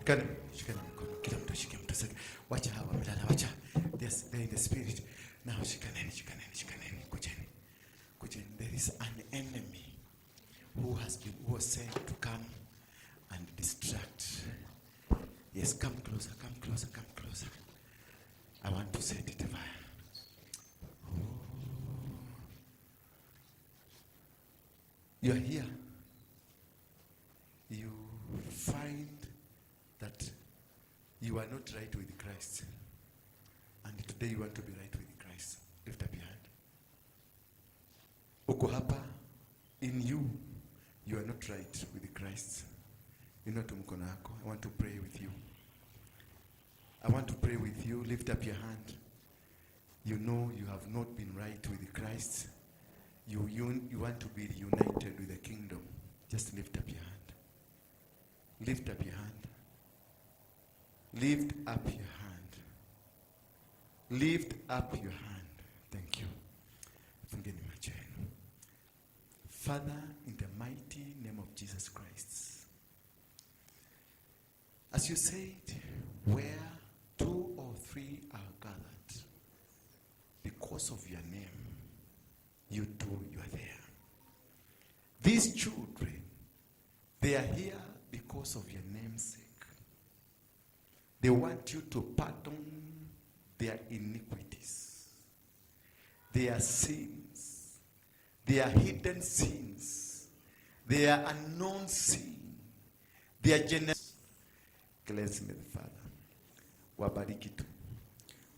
S1: Shikeni mkono. Kila mtu ashike mtu sasa. Wacha hawa wamelala, wacha. They're in the spirit. Now shikaneni. Kujeni. There is an enemy who was sent to come and distract. Yes, come closer. I want to set it fire. You are here. You find that you are not right with Christ. And today you want to be right with Christ. Lift up your hand. Uko hapa, in you are not right with Christ. Inua tu mkono wako. I want to pray with you. Lift up your hand. You know you have not been right with Christ. You want to be reunited with the kingdom. Just lift up your hand. Lift up your hand. Thank you. Fungeni macho yenu. Father, in the mighty name of Jesus Christ, as you said, where 2 or 3 are gathered because of your name, you are there. These children, they are here because of your name's sake. They want you to pardon their iniquities, their sins, their hidden sins, their unknown sin, their generous. Cleanse me, Father. Wabariki tu.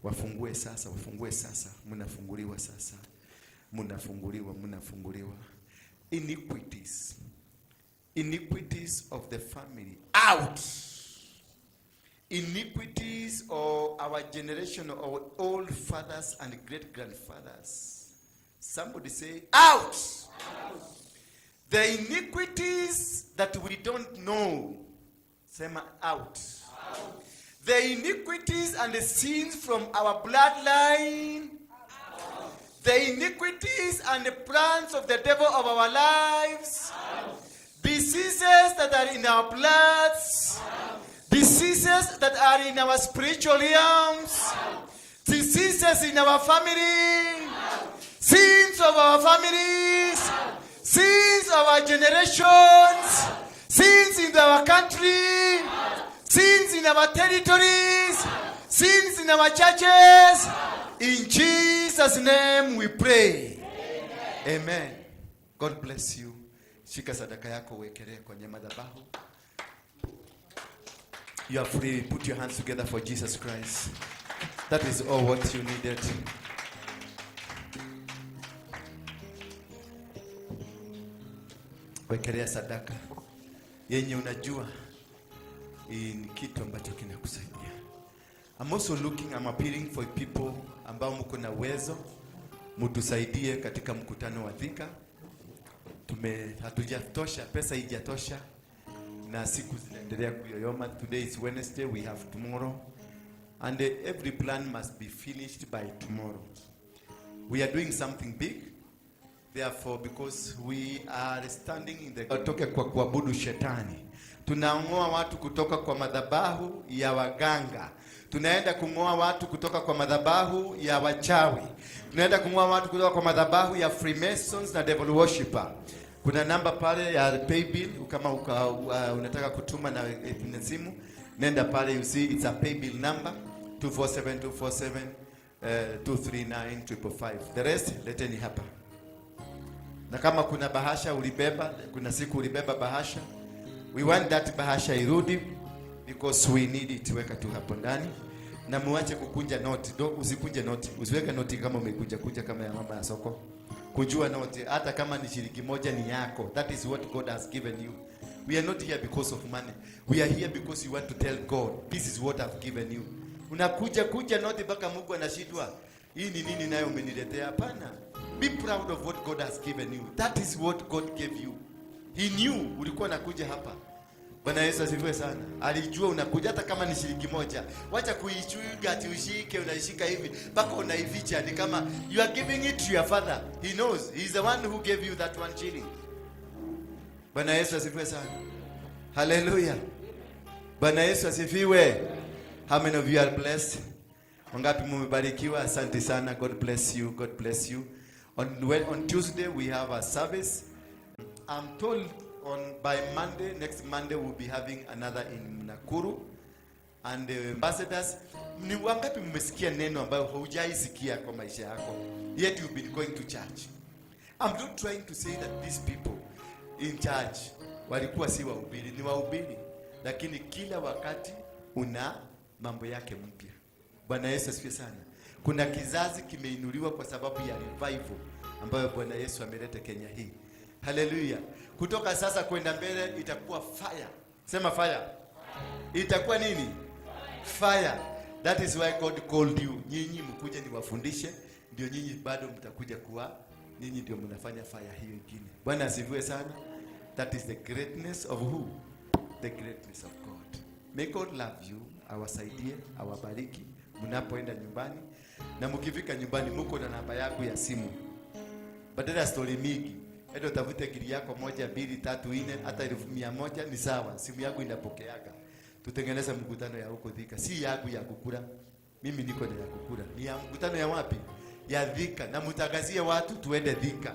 S1: Wafungue sasa. Munafunguliwa sasa. Munafunguliwa. Iniquities of the family, out. Iniquities of our generation, our old fathers and great grandfathers. Somebody say, out. The iniquities that we don't know, say out. The iniquities and the sins from our bloodline, the iniquities and the plans of the devil of our lives, diseases that are in our bloods, diseases that are in our spiritual realms, diseases in our family, sins of our families, sins of our generations, sins in our country, sins in our territories, sins in our churches. In Jesus' name we pray. Amen. God bless you. Shika sadaka yako uwekelee kwenye madhabahu. You are free. Put your hands together for Jesus Christ. That is all what you needed. Wekelea sadaka yenye unajua ni kitu ambacho kinakusaidia. I'm also I'm appealing for people ambao mko na uwezo, mtusaidie katika mkutano wa Thika. Hatujatosha, pesa haijatosha na siku zinaendelea kuyoyoma. Today is Wednesday, we have tomorrow, and every plan must be finished by tomorrow. We are doing something big. Therefore, because we are standing in the toke kwa kuabudu shetani, tunaongoa watu kutoka kwa madhabahu ya waganga. Tunaenda kungoa watu kutoka kwa madhabahu ya wachawi. Tunaenda kungoa watu kutoka kwa madhabahu ya Freemasons na devil worshipper. Kuna namba pale ya pay bill kama unataka kutuma na simu, nenda pale, you see it's a pay bill number 247247 239555. The rest leteni hapa. Na kama kuna bahasha ulibeba, kuna siku ulibeba bahasha, we want that bahasha irudi because we need it. Weka tu hapo ndani na muache kukunja noti. Usikunje noti. Usiweke noti kama umekuja kama ya mama ya soko. Kujua noti hata kama ni shilingi moja ni yako. That is what God has given you. We are not here because of money. We are here because you want to tell God, this is what I've given you. Unakuja noti mpaka Mungu anashindwa. Hii ni nini nayo umeniletea? Hapana. Be proud of what God has given you. That is what God gave you. He knew ulikuwa unakuja hapa. Bwana Yesu asifiwe sana. Alijua unakuja hata kama ni shilingi moja. Wacha kuichuga ati ushike, unaishika hivi mpaka unaificha. Ni kama you are giving it to your father. He knows. He is the one who gave you that one shilling. Bwana Yesu asifiwe sana. Hallelujah. Bwana Yesu asifiwe. How many of you are blessed? Wangapi mumebarikiwa? Asante sana. God bless you. God bless you. On Tuesday we have a service. I'm told by Monday, next Monday we'll be having another in Nakuru. And the ambassadors, ni wangapi mmesikia neno ambayo haujaisikia kwa maisha yako? Yet you've been going to church. I'm not trying to say that these people in church walikuwa si wahubiri, ni wahubiri, lakini kila wakati una mambo yake mpya. Bwana Yesu asifiwe sana. Kuna kizazi kimeinuliwa kwa sababu ya revival ambayo Bwana Yesu ameleta Kenya hii. Hallelujah. Kutoka sasa kwenda mbele itakuwa fire. Sema fire. Itakuwa nini? Fire. That is why God called you. Nyinyi mkuje niwafundishe, ndio nyinyi bado mtakuja kuwa nyinyi ndio mnafanya fire hiyo ingine. Bwana asifiwe sana. That is the greatness of who? The greatness of God. May God love you, awasaidie, awabariki mnapoenda nyumbani, na mkifika nyumbani mko na namba yako ya simu. Badala ya story mingi, hebu tafute kili yako 1 2 3 4 hata 100 ni sawa. Simu yako inapokeaga. Tutengeneza mkutano ya huko Thika. Si yangu ya kukula. Mimi niko na ya kukula. Ni ya mkutano ya wapi? Ya Thika. Na mtangazie watu tuende Thika.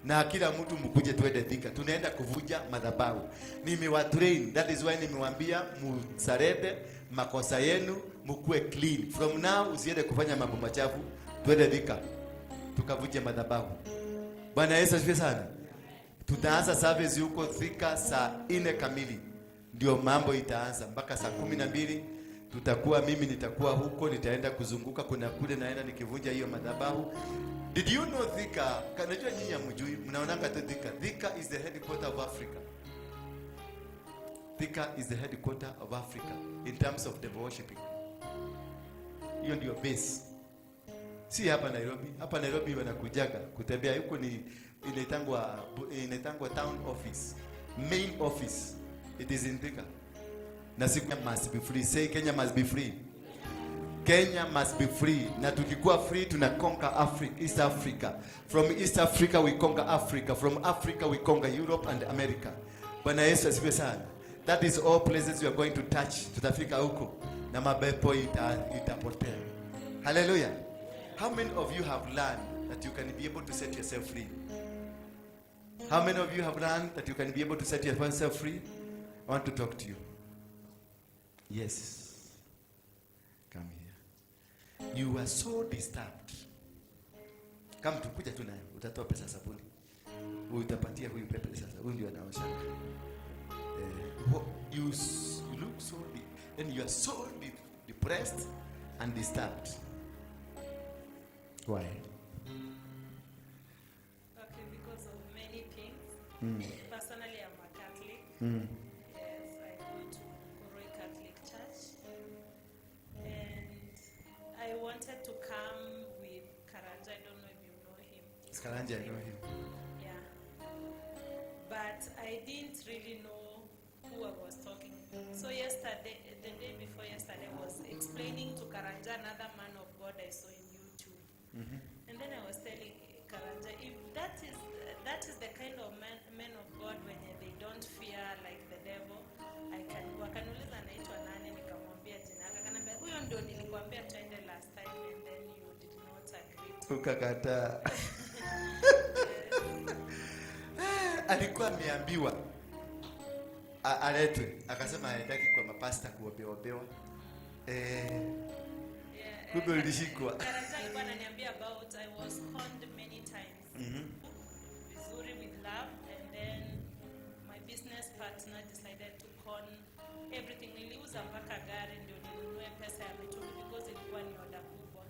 S1: Na kila mtu mkuje tuende Thika. Tunaenda kuvuja madhabahu. Nimewatrain. That is why nimewaambia msarede makosa yenu, mkue clean. From now usiende kufanya mambo machafu. Tuende Thika. Tukavuje madhabahu. Bwana Yesu asifiwe sana. Tutaanza service huko Thika saa 4 kamili. Ndio mambo itaanza mpaka saa 12 tutakuwa, mimi nitakuwa huko, nitaenda kuzunguka kuna kule naenda nikivunja hiyo madhabahu. Did you know Thika? Kanajua nyinyi hamjui, mnaonanga tu Thika. Thika is the headquarter of Africa. Thika is the headquarter of Africa in terms of the worshiping. Hiyo ndio base. Si hapa Nairobi. Hapa Nairobi wanakujaga kutembea huko, ni inaitangwa town office, main office. It is in Thika. Na siku must be free. Say Kenya must be free. Kenya must be free. Na tukikuwa free tuna conquer Africa, East Africa. From East Africa we conquer Africa. From Africa we conquer Europe and America. Bwana Yesu asifiwe sana. That is all places we are going to touch. Tutafika huko na mapepo itapotea. Hallelujah. How many of you have learned that you can be able to set yourself free? How many of you have learned that you can be able to set yourself free? I want to talk to you. Yes. Come here. You are so disturbed. Come to kuja tu naye. Utatoa pesa sabuni. Utapatia huyu pepe sasa. Huyu ndio anaosha. You look so and you are so depressed and disturbed. Why?
S3: Okay, because of many things. Personally, I'm a Catholic. Yes, I go to Waruinge Catholic Church. And I wanted to come with Karanja. I don't know if you know him.
S1: Karanja, I know him.
S3: Yeah. But I didn't really know who I was talking to. So yesterday, the day before yesterday, I was explaining to Karanja, another man of God I saw in YouTube. And then I was telling Karanja, if that is the kind of men of God when they don't fear like the devil, wakaniuliza anaitwa nani, nikamwambia jina yake, akaniambia huyo ndio nilikwambia twende last time and then you did not agree.
S1: Ukakataa. Alikuwa ameambiwa aletwe, akasema haitaki kwa mapasta kuobewa. Kumbe ulishikwa.
S3: Karanja alikuwa ananiambia about I was conned many times. Vizuri with love, and then my business partner decided to con everything. Niliuza mpaka gari ndio ninunue pesa ya mitumba because ilikuwa ni order kubwa.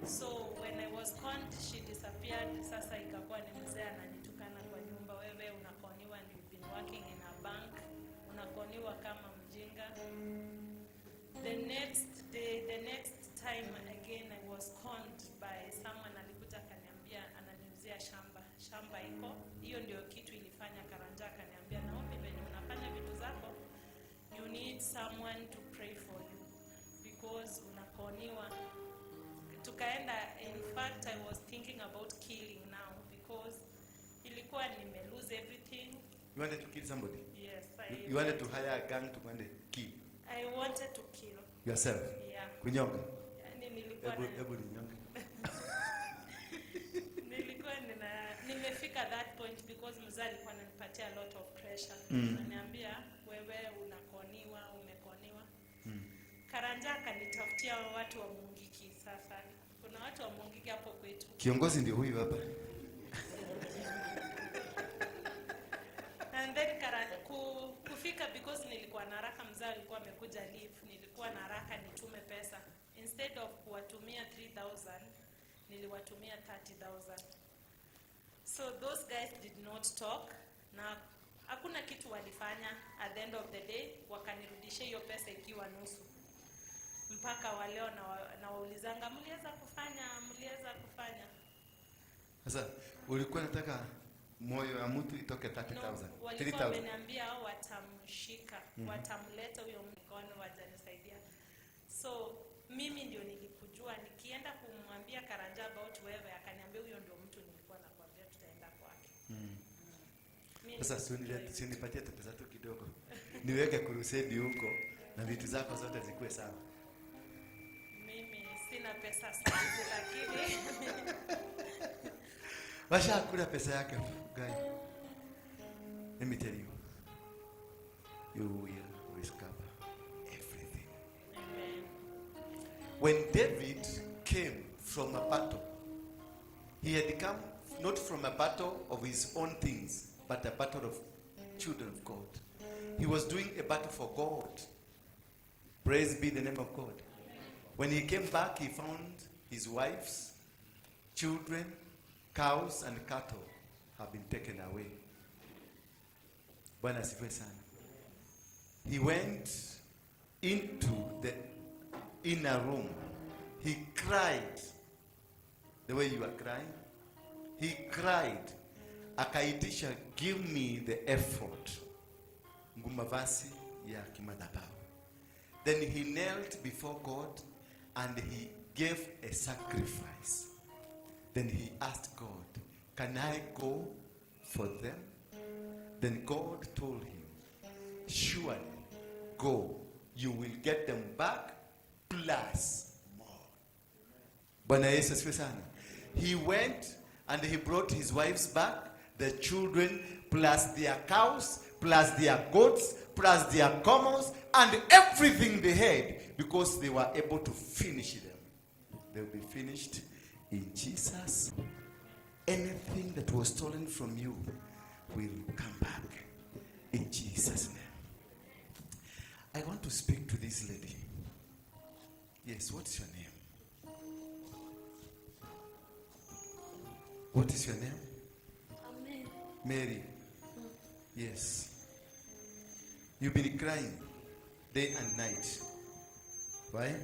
S3: So when I was conned, she disappeared. Sasa ikakuwa ni mzee ananitukana kwa nyumba, wewe unakoniwa and you've been working in a bank, unakoniwa kama mjinga. The next time again I was conned by someone. Alikuja akaniambia ananiuzia shamba iko hiyo, ndio kitu ilifanya Karanja akaniambia, Naombi, venye unafanya vitu zako, you need someone to pray for you because unakoniwa. Tukaenda, in fact I was thinking about killing now because ilikuwa nime lose everything.
S1: You wanted to kill somebody?
S3: Yes,
S1: You wanted to hire a gang to go and kill
S3: I wanted to kill.
S1: yourself?
S3: Yeah.
S1: Kunyonga.
S3: Yani nilikuwa
S1: Hebu ninyonge.
S3: nimefika that point because mzee alikuwa ananipatia a lot of pressure. Ananiambia wewe unakoniwa, umekoniwa. Karanja akanitafutia watu wa Mungiki sasa. Kuna watu wa Mungiki hapo kwetu.
S1: Kiongozi ndio huyu hapa.
S3: And then kufika because nilikuwa na haraka, mzee alikuwa amekuja leave, nilikuwa na haraka nitume pesa. Instead of kuwatumia 3,000, niliwatumia 30,000. So those guys did not talk na hakuna kitu walifanya. At the end of the day wakanirudishia hiyo pesa ikiwa nusu. Mpaka waleo na waulizanga mliweza kufanya.
S1: Sasa ulikuwa unataka moyo wa mtu itoke 30,000.
S3: No, walikuwa wameniambia hao watamshika, watamleta huyo mkono wajanisaidia. So mimi ndio nilikujua, nikienda kumwambia Karanja about wewe, akaniambia huyo ndio mtu nilikuwa nakwambia tutaenda kwake. Sasa
S1: sinipatie pesa tu kidogo. Niweke kurusedi huko na vitu zako zote zikuwe sawa.
S3: Mimi sina pesa sana lakini
S1: Basha kula pesa yake guy. Let me tell you. You will discover everything.
S3: Amen.
S1: When David came from a battle, he had come not from a battle of his own things, but a battle of children of God. He was doing a battle for God. Praise be the name of God. When he came back, he found his wives, children, cows and cattle have been taken away. Bwana asifiwe sana. He went into the inner room. He cried the way you are crying. He cried. Akaitisha, give me the effort. Ngumavasi ya kimadhabahu. Then he knelt before God and he gave a sacrifice. Then he asked God, can I go for them? Then God told him, surely go. You will get them back plus more. Bwana Yesu asifiwe sana. He went and he brought his wives back, the children, plus their cows, plus their goats, plus their camels, and everything they had, because they were able to finish them. They will be finished in Jesus. Anything that was stolen from you will come back in Jesus' name. I want to speak to this lady. Yes, what's your name? What is your name?
S4: Amen.
S1: Mary. Yes. You've been crying day and night. Why?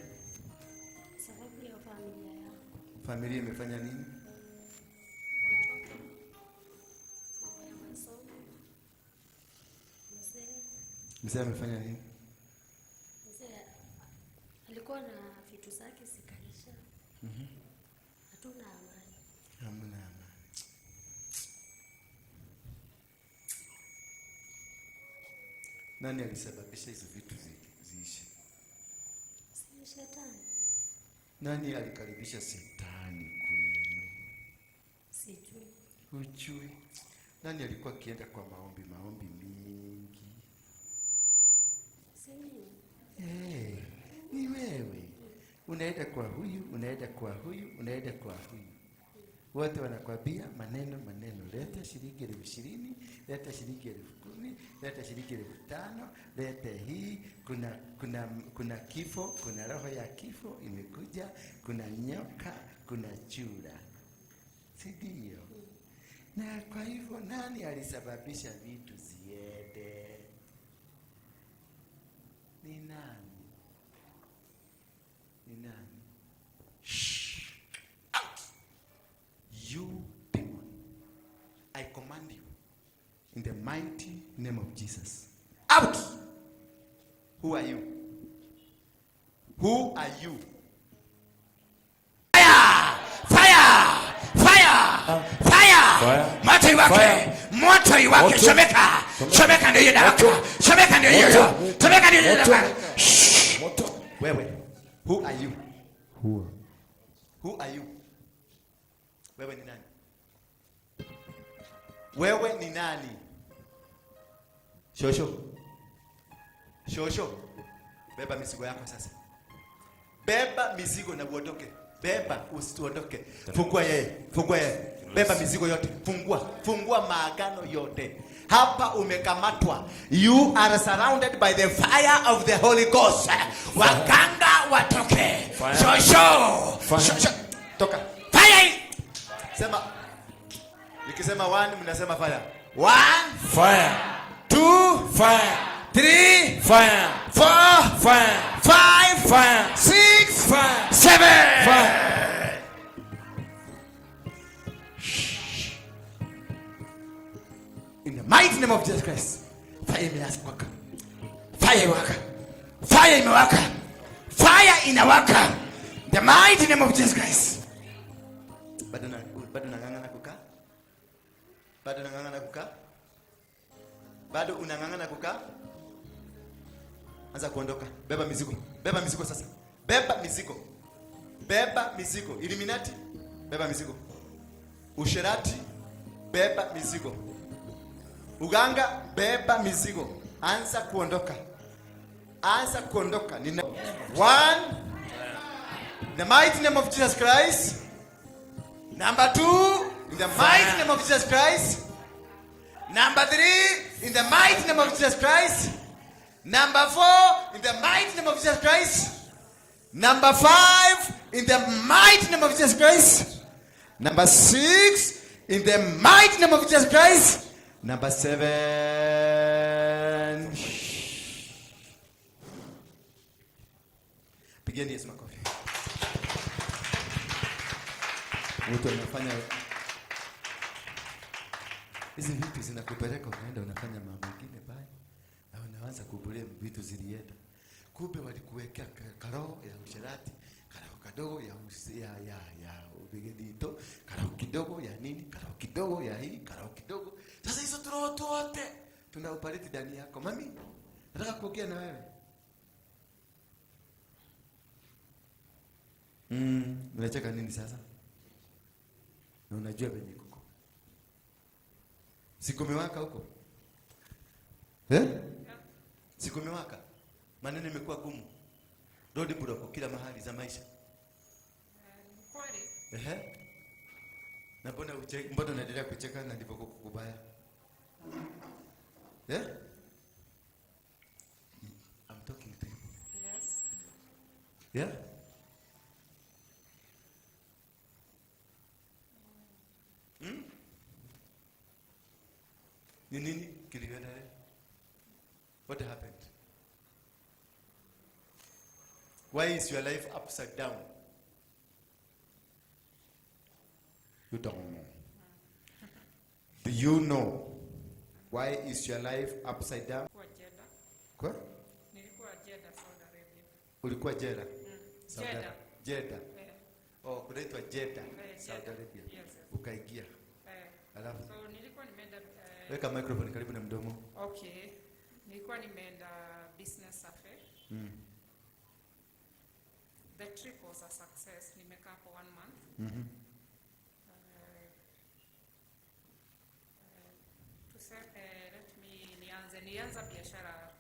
S4: Sababu ya familia yangu.
S1: Familia imefanya nini?
S4: Watoto. Mambo ya masomo.
S1: Mzee amefanya nini?
S4: Mzee alikuwa na vitu zake zikaisha. Hatuna amani.
S1: Hamna amani. Nani alisababisha hizo vitu ziishe?
S4: Si shetani.
S1: Nani alikaribisha shetani kwenu?
S4: Sijui.
S1: Hujui. Nani alikuwa akienda kwa maombi mingi?
S4: Si mimi.
S1: Ni wewe. Unaenda kwa huyu, unaenda kwa huyu, unaenda kwa huyu. Wote wanakwambia maneno. Leta shilingi 20,000, leta shilingi 10,000, leta shilingi 5,000, leta hii. Kuna kifo, kuna roho ya kifo imekuja, kuna nyoka, kuna chura. Si ndio? Na kwa hivyo nani alisababisha vitu ziende? Ni nani? Shh. Out. You demon. I command you in the mighty name of Jesus. Out. Who are you? Who are you? Fire! Fire! Fire! Fire!
S2: Moto iwake. Moto iwake. Chomeka. Chomeka ndio inawaka. Chomeka ndio hiyo. Chomeka ndio inawaka.
S1: Moto. Wewe. Who are you? Who are you? Wewe ni nani? Wewe ni nani? Shosho. Shosho. Beba mizigo yako sasa. Beba mizigo na uondoke. Beba usituondoke. Fungua yeye. Fungua yeye. Beba mizigo yote. Fungua. Fungua maagano yote. Hapa umekamatwa. You are surrounded by the fire of the Holy Ghost. Waganga watoke. Shosho. Shosho. Toka. Fire. Sema. Nikisema 1 mnasema fire. 1
S2: Fire.
S1: 2
S2: Fire.
S1: 3
S2: Fire.
S1: 4
S2: Fire.
S1: 5
S2: Fire.
S1: 6
S2: Fire.
S1: 7
S2: Fire.
S1: In the mighty name of Jesus Christ. Fire imewaka. Fire imewaka. Fire imewaka. Fire inawaka. The mighty name of Jesus Christ. Bado unang'ang'ana kukaa? Bado unang'ang'ana kukaa? Bado unang'ang'ana kukaa? Anza kuondoka. Beba mizigo. Beba mizigo sasa. Beba mizigo. Beba mizigo. Illuminati. Beba mizigo. Usherati. Beba mizigo. Uganga. Beba mizigo. Anza kuondoka. Anza kuondoka. 1. In the mighty name of Jesus Christ. Number 2. In the mighty name of Jesus Christ. Number 3. In the mighty name of Jesus Christ. Number 4. In the mighty name of Jesus Christ. Number 5. In the mighty name of Jesus Christ. Number 6. In the mighty name of Jesus Christ. Number 7. Pigeni Yesu makofi. Mtu anafanya hizi vitu zinakupeleka unaenda unafanya mambo mengine baya na unaanza kubulia vitu zilienda. Kumbe walikuwekea karao ya usherati, karao kadogo ya ubigedito, karao kidogo ya nini, karao kidogo ya hii, karao kidogo. Sasa hizo turoho wote tunaupariti ndani yako. Mami, nataka kuongea na wewe. Unacheka nini sasa? Na unajua venye kuko. Siku imewaka huko. Siku imewaka. Maneno imekuwa gumu. Rodi buroko kila mahali za maisha.
S3: Kweli.
S1: Na mbona unaendelea kucheka na ndivyo kukubaya? I'm talking to you.
S3: Yes.
S1: Yeah? Nini kiliendelea? What happened? Why is your life upside down? You don't know. Do you know why is your life upside down? Kwa?
S3: Nilikuwa Jeddah, Saudi Arabia.
S1: Ulikuwa Jeddah?
S3: Jeddah.
S1: Jeddah. Oh, kunaitwa Jeddah, Saudi Arabia.
S3: Yes.
S1: Ukaingia. Alafu
S3: So nilikuwa nimeenda
S1: weka microphone karibu na mdomo.
S3: Okay. Nilikuwa nimeenda business affair. The trip was a success. Nimekaa for 1 month. Nilianza biashara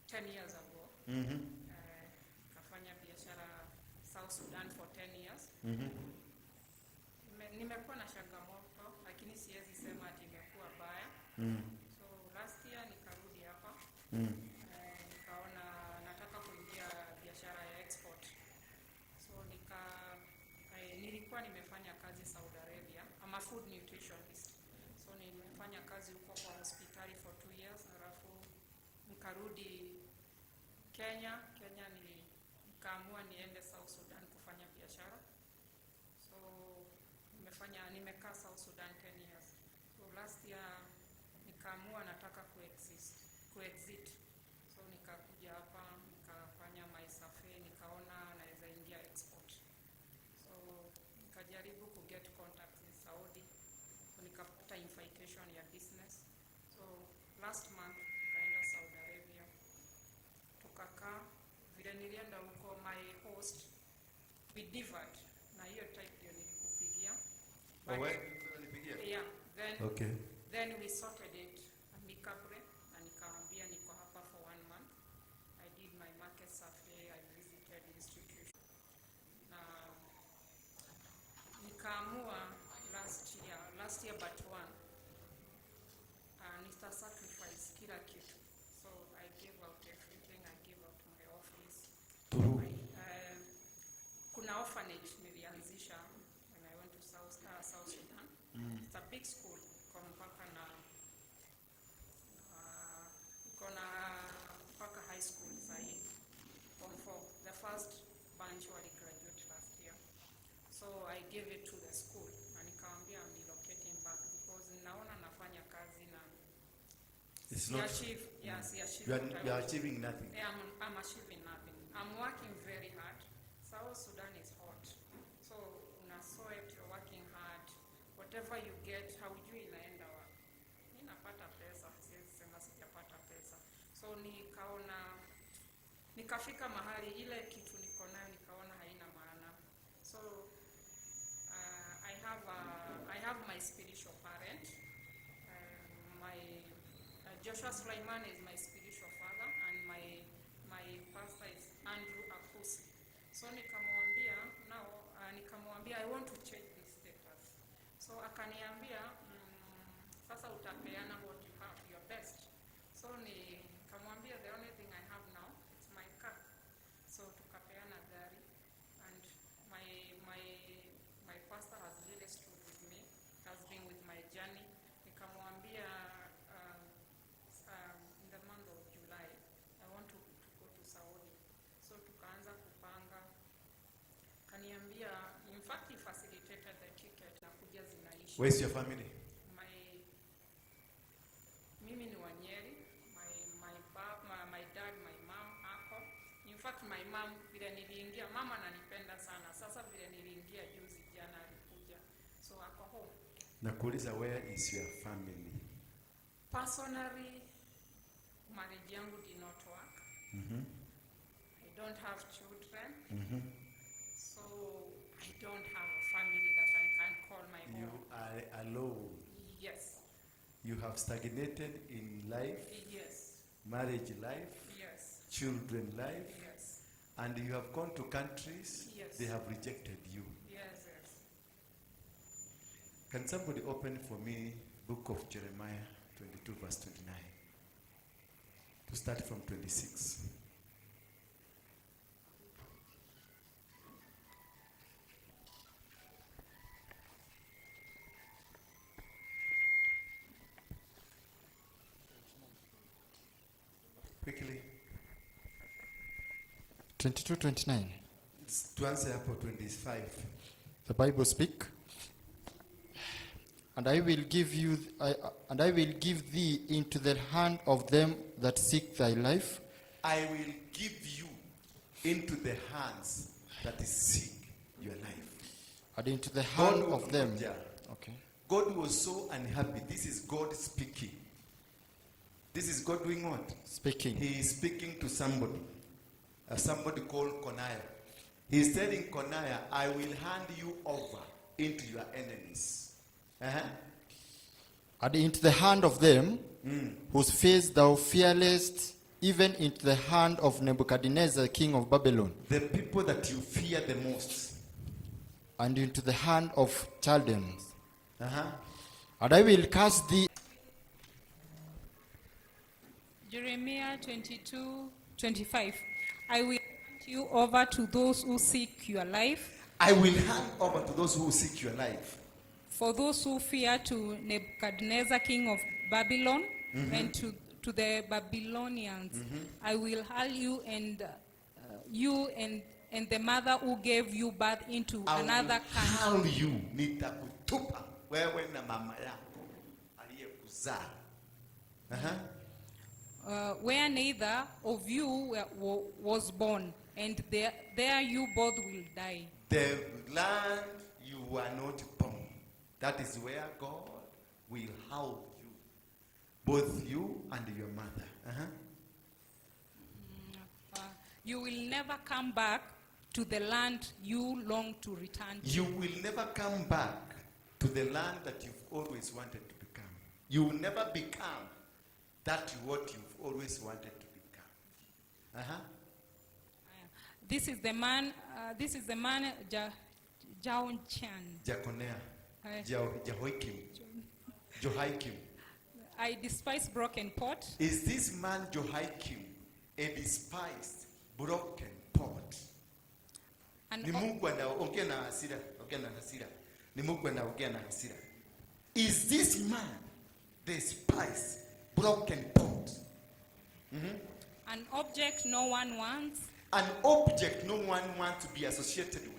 S3: 10 years ago. Kafanya biashara South Sudan for 10 years. Nimekuwa na changamoto lakini siwezi sema ati imekuwa baya. So last year nikarudi hapa. Nikaona nataka kuingia biashara ya export. So nilikuwa nimefanya kazi Saudi Arabia. I'm a food nutritionist. So nimefanya kazi huko kwa hospitali for 2 years, halafu nikarudi Kenya. Nikaamua niende South Sudan kufanya biashara. So nimekaa South Sudan 10 years. So last year nikaamua nataka kuexit. So nikakuja hapa nikafanya maisafe, nikaona naweza ingia export. So nikajaribu kuget contacts in Saudi. So
S5: last month tukaenda Saudi Arabia, tukakaa. Vile nilienda huko, my host we differed, na hiyo type ndio nilikupigia. Yeah, then we sorted it amicably, na nikamwambia niko hapa for 1 month. I did my market survey, I visited institution, na nikaamua last year but one, nita sacrifice kila kitu. So I gave out everything, I gave out my office. Kuna orphanage nilianzisha when I went to South Sudan. It's a big school, kwa mpaka na mpaka high school sahi, form 4. The first bunch wali graduate last year. So I gave it to the school, na nikamwambia I'm relocating back because naona nafanya kazi na
S1: It's not. You are achieving nothing.
S5: Yeah, I'm achieving nothing. I'm working very hard. South Sudan is hot. So una sweat, you're working hard. Whatever you get, haujui inaenda wapi. Mimi napata pesa, siwezi sema sijapata pesa. So nikafika mahali ile kitu niko nayo nikaona haina maana. So I have my spiritual parent. Joshua Sulaiman is my spiritual father, and my pastor is Andrew Akusi. So nikamwambia I want to change this status. So akaniambia sasa utapeana what you have, your best. So nikamwambia the only thing I have now is my car. So tukapeana gari, and my pastor has really stood with me, has been with my journey. Nikamwambia in the month of July I want to go to Saudi. So tukaanza kupanga. Kaniambia, in fact he facilitated the ticket na kuja zinaishi.
S1: Where's your family?
S5: Mimi ni Wanyeri. My dad, my mom ako. In fact my mom vile niliingia, mama ananipenda sana. Sasa vile niliingia juzi jana alikuja. So ako home.
S1: Nakuuliza, where is your family?
S5: Personally, marriage yangu did not work. I don't have children. So I don't have a family that I can call my own.
S1: You are alone.
S5: Yes.
S1: You have stagnated in life.
S5: Yes.
S1: Marriage life.
S5: Yes.
S1: Children life.
S5: Yes.
S1: And you have gone to countries.
S5: Yes.
S1: They have rejected you.
S5: Yes.
S1: Can somebody open for me book of Jeremiah 22 verse 29? To start from 26. Quickly.
S6: 22:29.
S1: Tuanze hapo 25.
S6: The Bible speak, and I will give thee into the hand of them that seek thy life.
S1: I will give you into the hands that is seek your life.
S6: And into the hand
S1: God
S6: of them.
S1: Yeah.
S6: Okay.
S1: God was so unhappy. This is God speaking. This is God doing what?
S6: Speaking.
S1: He is speaking to somebody. Somebody called Coniah. He is telling Coniah, I will hand you over into your enemies.
S6: And into the hand of them whose face thou fearest, even into the hand of Nebuchadnezzar, king of Babylon.
S1: The people that you fear the most.
S6: And into the hand of Chaldeans.
S1: Uh-huh.
S6: And I will cast thee.
S3: Jeremiah 22:25. I will hand you over to those who seek your life.
S1: I will hand over to those who seek your life.
S3: For those who fear to Nebuchadnezzar, king of Babylon, and to the Babylonians, I will hurl you and the mother who gave you birth into another country.
S1: How you nitakutupa wewe na mama yako aliyekuzaa.
S3: Where neither of you was born, and there you both will die.
S1: The land you were not born. That is where God will house you. both you and your mother. Uh-huh.
S5: You will never come back to the land you long to return to.
S1: You will never come back to the land that you've always wanted to become. You will never become that what you've always wanted to become. Uh-huh.
S5: This is the man Jaon Chan.
S1: Jaconea.
S5: Aye.
S1: Jehoiakim.
S5: I despise broken pot.
S1: Is this man Jehoiakim a despised, broken pot?
S5: And
S1: Ni Mungu anaongea na hasira, ongea na hasira. Ni Mungu anaongea na hasira. Is this man despised, broken pot?
S5: an object no one wants.
S1: An object no one wants to be associated with.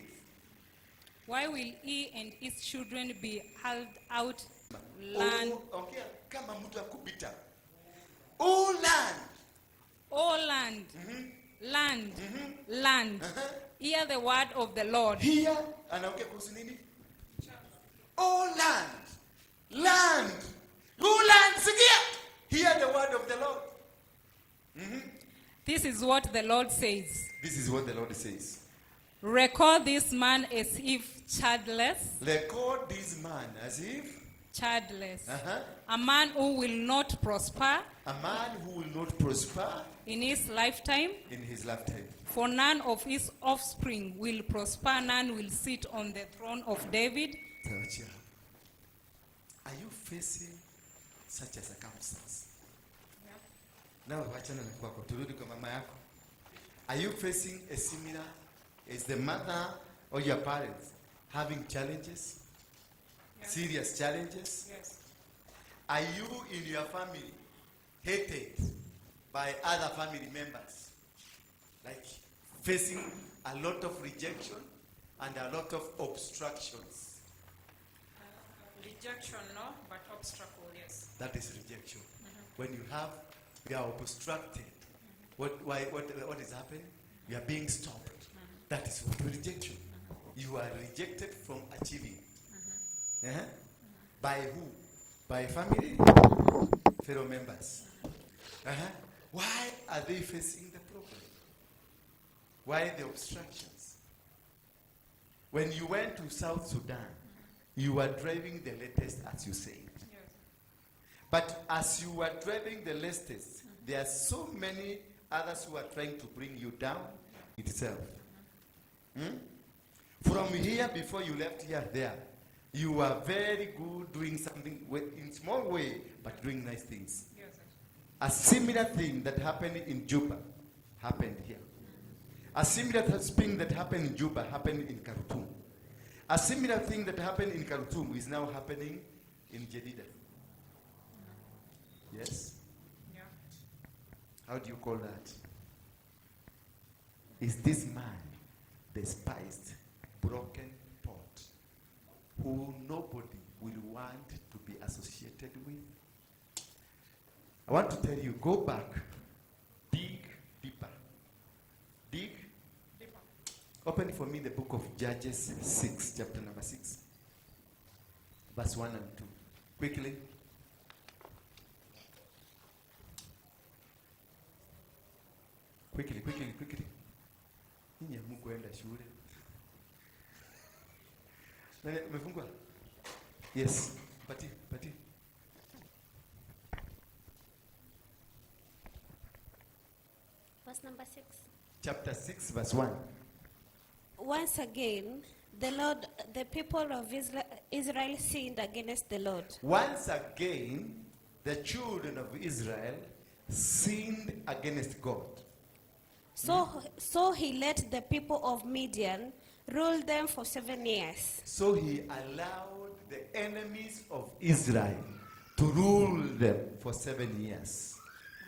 S5: Why will he and his children be held out land?
S1: Okay, kama mtu akupita. Oh land.
S5: Oh land, land, land. Hear the word of the Lord.
S1: Here, anaongea kuhusu nini? Oh land. Land. Oh land, sikia. Hear the word of the Lord.
S5: This is what the Lord says.
S1: This is what the Lord says.
S5: Record this man as if childless,
S1: Record this man as if
S5: childless.
S1: uh-huh,
S5: A man who will not prosper
S1: a man who will not prosper
S5: in his lifetime,
S1: in his lifetime.
S5: for none of his offspring will prosper, none will sit on the throne of David.
S1: Are you facing such a circumstance? Now, wachana na kwako, turudi kwa mama yako. Are you facing a similar, is the mother or your parents having challenges?
S5: Yes.
S1: Serious challenges?
S5: Yes.
S1: Are you in your family hated by other family members? Like facing a lot of rejection and a lot of obstructions.
S5: Rejection, no, but obstacle, yes.
S1: That is rejection. When you are obstructed, what is happening? You are being stopped. That is what rejection. You are rejected from achieving. By who? By family? Fellow members. Why are they facing the problem? Why the obstructions? When you went to South Sudan, you were driving the latest, as you say.
S5: Yes.
S1: But as you were driving the latest, there are so many others who are trying to bring you down itself. From here, before you left here, there, you were very good doing something in small way, but doing nice things.
S5: Yes.
S1: A similar thing that happened in Juba happened here. A similar thing that happened in Juba happened in Khartoum. A similar thing that happened in Khartoum is now happening in Jeddah. Yes?
S5: Yeah.
S1: How do you call that? Is this man despised, broken pot, who nobody will want to be associated with? I want to tell you, go back, dig deeper. Dig.
S5: Deeper.
S1: Open for me the book of Judges 6, chapter number 6, verse 1 and 2. Quickly. Quickly. Ninyi hamkuenda shule. Nani umefungwa? Yes. Pati.
S4: Verse number 6.
S1: Chapter 6, verse 1.
S4: Once again, the people of Israel sinned against the Lord.
S1: Once again, the children of Israel sinned against God.
S4: So he let the people of Midian rule them for 7 years.
S1: So he allowed the enemies of Israel to rule them for 7 years.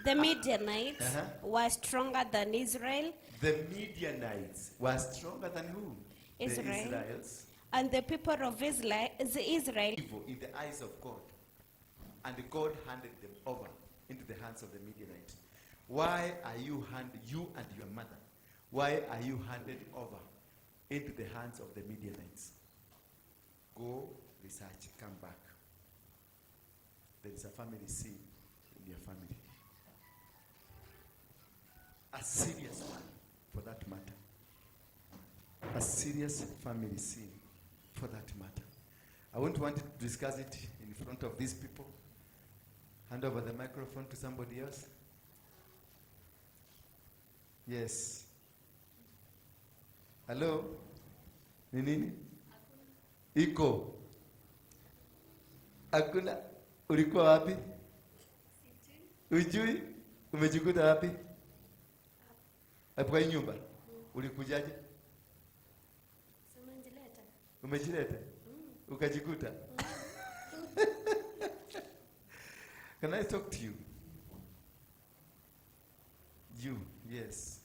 S4: The Midianites were stronger than Israel.
S1: The Midianites were stronger than who?
S4: Israel.
S1: The Israels.
S4: And the people of Israel,
S1: Evil in the eyes of God. And God handed them over into the hands of the Midianites. Why are you and your mother, why are you handed over into the hands of the Midianites? Go research, come back. There is a family sin in your family. A serious one, for that matter. A serious family sin, for that matter. I won't want to discuss it in front of these people. Hand over the microphone to somebody else. Yes. Hello? Ni nini? Iko. Hakuna. Ulikuwa wapi? Ujui? Umejikuta wapi? Hapo kwa nyumba. Ulikujaje? Umejileta? Ukajikuta? Can I talk to you? You, yes.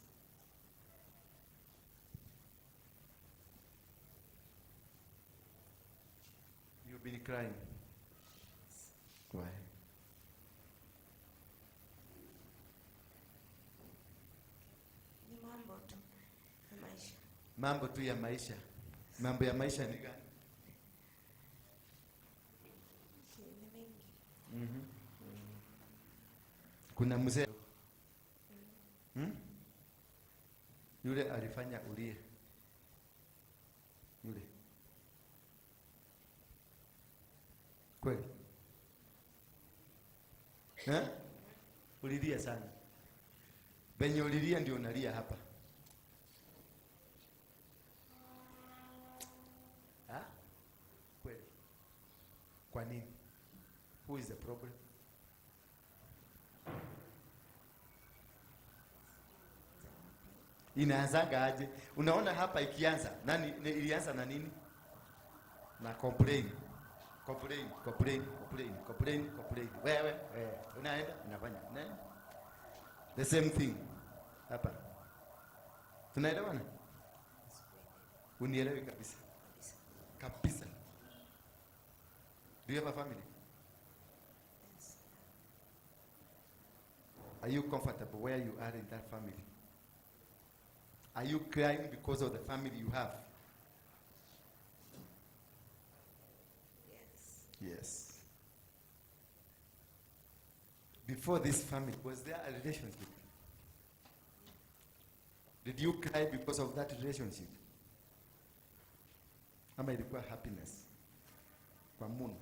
S1: You've been crying. Why?
S4: Ni mambo tu ya maisha.
S1: Mambo tu ya maisha. Mambo ya maisha ni gani?
S4: Ni mengi.
S1: Kuna mzee yule alifanya ulie. Yule. Kweli? Ulilia sana. Benye ulilia ndio unalia hapa. Kweli? Kwa nini? Who is the problem? Inaanzaga aje? Unaona hapa ikianza, nani ilianza na nini? Na complain. Wewe, unaenda, unafanya. The same thing. Hapa. Tunaelewana? Unielewi kabisa. Kabisa. Do you have a family?
S4: Yes.
S1: Are you comfortable where you are in that family? Are you crying because of the family you have?
S4: Yes.
S1: Yes. Before this family, was there a relationship? Did you cry because of that relationship? Ama ilikuwa happiness? Kwa Mungu.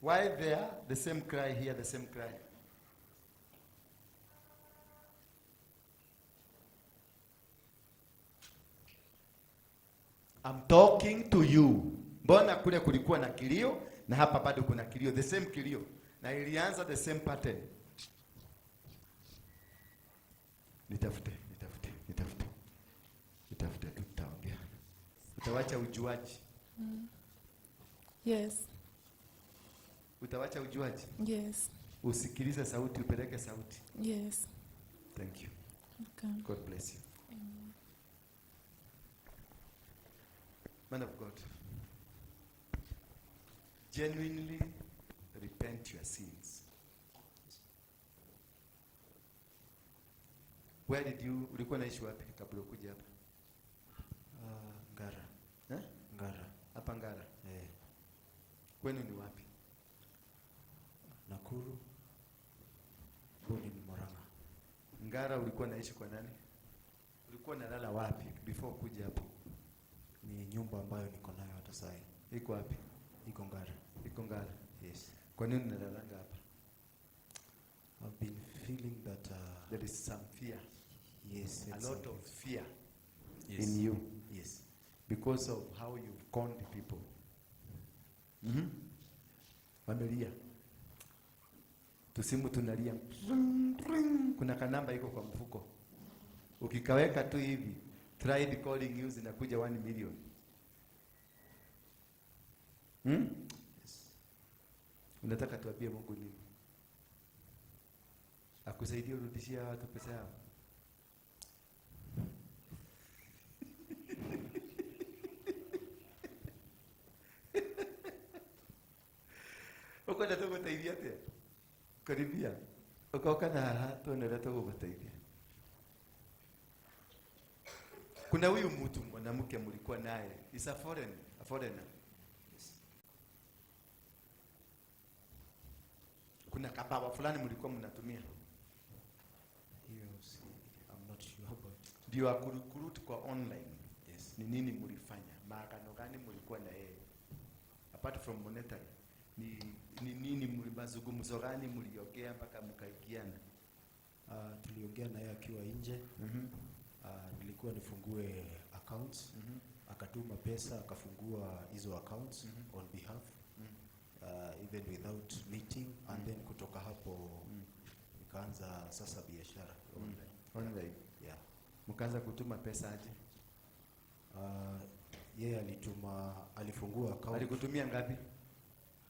S1: Why there, the same cry here, the same cry? I'm talking to you. Mbona kule kulikuwa na kilio na hapa bado kuna kilio, the same kilio, na ilianza the same pattern. Nitafute, tutaongea. Utawacha ujuaji?
S7: Yes.
S1: Utawacha ujuaji?
S7: Yes.
S1: Usikilize sauti, upeleke sauti.
S7: Yes.
S1: Thank you.
S7: Okay.
S1: God bless you. Man of God, genuinely repent your sins. Where did you, ulikuwa naishi wapi kabla ukuje hapa?
S8: Ngara. Ngara.
S1: Hapa Ngara? Kwenu ni wapi?
S8: Nakuru. Buni ni Murang'a.
S1: Ngara ulikuwa naishi kwa nani? Ulikuwa nalala wapi before kuja hapo?
S8: Ni nyumba ambayo niko nayo hata sasa.
S1: Iko wapi?
S8: Iko Ngara.
S1: Iko Ngara.
S8: Yes.
S1: Kwa nini unalalanga hapa?
S8: I've been feeling that
S1: there is some fear.
S8: Yes.
S1: A lot of fear.
S8: Yes.
S1: In you.
S8: Yes.
S1: Because of how you've conned people. Wamelia. Tusimu tunalia. Kuna kanamba iko kwa mfuko. Ukikaweka tu hivi, tried calling you zinakuja 1 million. Yes. Unataka tuambie Mungu nini? Akusaidie urudishie watu pesa yao. Uko na togo taidia te. Karibia. Uko kana hato na togo bataidia. Kuna huyu mtu mwanamke mlikuwa naye. Is a foreigner. Yes. Kuna kabawa fulani mlikuwa mnatumia
S8: Hiyo si, I'm not sure about.
S1: ndio akurukuruti kwa online.
S8: Yes.
S1: Ni nini mlifanya? Maagano gani mlikuwa na yeye? Apart from monetary, ni nini mazungumzo gani mliongea mpaka mkaigiana?
S8: Tuliongea naye akiwa nje. Nilikuwa nifungue accounts. Akatuma pesa, akafungua hizo accounts on behalf. Even without meeting, and then kutoka hapo nikaanza sasa biashara online.
S1: Online.
S8: Yeah.
S1: Mkaanza kutuma pesa aje?
S8: Yeye alifungua account.
S1: Alikutumia ngapi?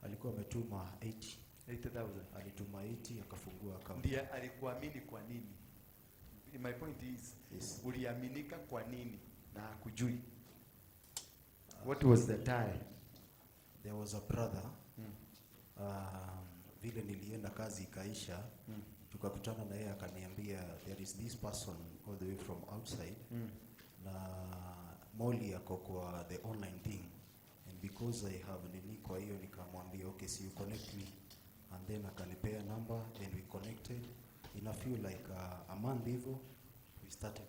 S8: Alikuwa ametuma
S1: 80,000.
S8: Alituma 80 akafungua account.
S1: Ndiye alikuamini kwa nini? My point is,
S8: Yes.
S1: uliaminika kwa nini na hakujui? What was the tie?
S8: There was a brother. Vile nilienda kazi ikaisha, tukakutana na yeye akaniambia there is this person all the way from outside. Na Molly yako kwa the online thing, and because I have nini, kwa hiyo nikamwambia okay, so you connect me, and then akanipea number and we connected. In a few like a month hivyo we started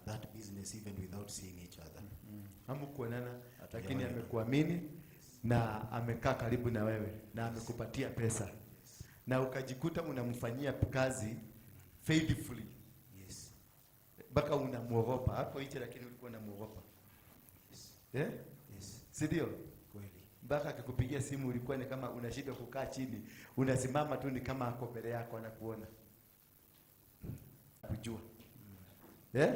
S8: that business even without seeing each other.
S1: Hamkuonana, lakini amekuamini na amekaa karibu na wewe na amekupatia pesa. Na ukajikuta unamfanyia kazi faithfully.
S8: Yes.
S1: Baka unamuogopa hapo nje, lakini ulikuwa unamuogopa.
S8: Yes.
S1: Eh?
S8: Yes.
S1: Si ndio?
S8: Kweli.
S1: Baka akikupigia simu ulikuwa ni kama unashindwa kukaa chini, unasimama tu ni kama ako mbele yako anakuona. Kujua. Eh?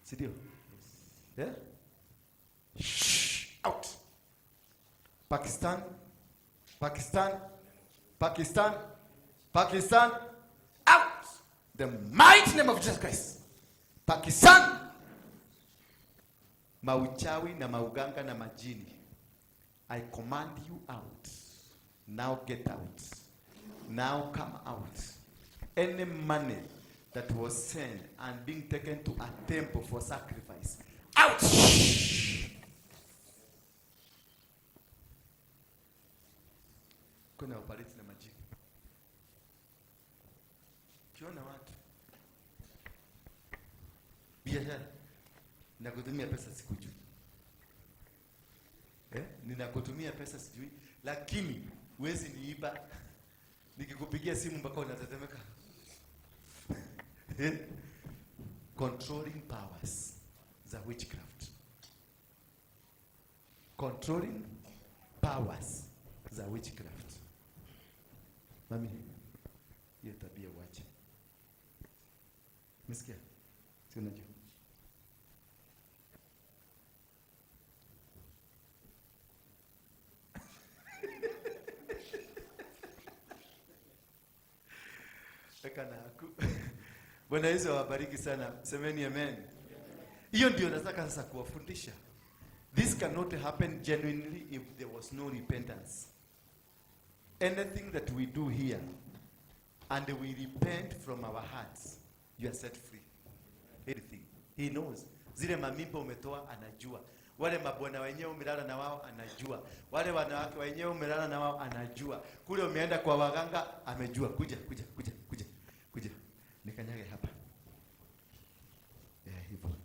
S1: Si ndio? Eh? Shh, out. Pakistan, Pakistan, Pakistan, Pakistan, out. The mighty name of Jesus Christ. Pakistan. Mauchawi na mauganga na majini, I command you out. Now get out. Now come out. Any money that was sent and being taken to a temple for sacrifice, out. Kuna operate na majini. Kiona watu biashara, ninakutumia pesa sikujui. Ninakutumia pesa sijui, lakini huwezi niiba. Nikikupigia simu mpaka unatetemeka. Controlling powers za witchcraft. Controlling powers za witchcraft. Mami, hiyo tabia uache. Msikia? Si unajua? Bwana Yesu awabariki sana. Semeni amen. Hiyo ndio nataka sasa kuwafundisha. This cannot happen genuinely if there was no repentance. Anything that we do here and we repent from our hearts, you are set free. Anything. He knows. Zile mamimba umetoa anajua. Wale mabwana wenyewe umelala na wao anajua. Wale wanawake wenyewe umelala na wao anajua. Kule umeenda kwa waganga amejua. Kuja. Nikanyage hapa.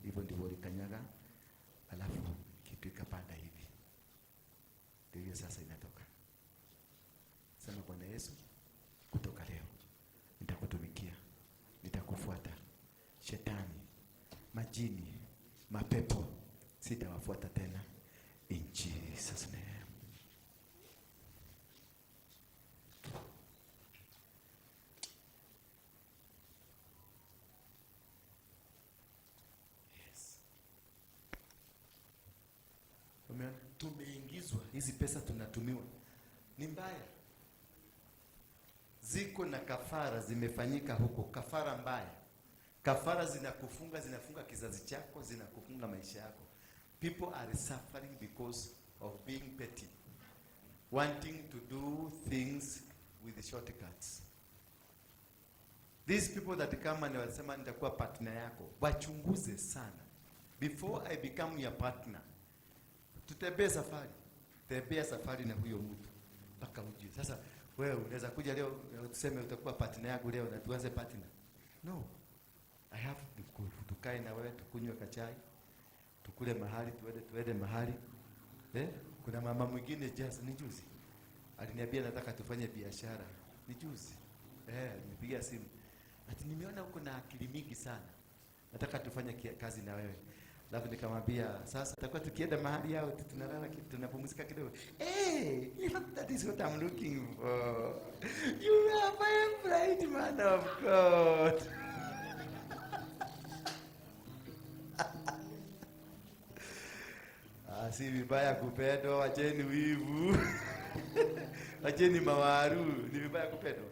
S1: Hivyo ndivyo ulikanyaga. Alafu kitu ikapanda hivi. Ndio sasa inatoka. Sema Bwana Yesu, kutoka leo nitakutumikia. Nitakufuata. Shetani, majini, mapepo sitawafuata tena. In Jesus name. Tumeingizwa, hizi pesa tunatumiwa ni mbaya. Ziko na kafara zimefanyika huko, kafara mbaya. Kafara zinafunga kizazi chako, zinakufunga maisha yako. People are suffering because of being petty, wanting to do things with shortcuts. These people that come and wasema nitakuwa partner yako, wachunguze sana. Before I become your partner, tutembee safari. Tembea safari na huyo mtu mpaka ujue. Sasa Wewe unaweza kuja leo tuseme utakuwa partner yangu leo na tuanze partner. No. I have to tukae na wewe tukunywe kachai. Tukule mahali tuende mahali. Kuna mama mwingine ni juzi. Aliniambia nataka tufanye biashara. Ni juzi. Nipigia simu. Ati nimeona uko na akili mingi sana. Nataka tufanye kazi na wewe. Alafu nikamwambia sasa tutakuwa tukienda mahali yao tunalala tunapumzika kidogo. That is what I'm looking for. You are my bright man of God. Si vibaya kupendwa, wacheni wivu. Wacheni mawaru, ni vibaya kupendwa.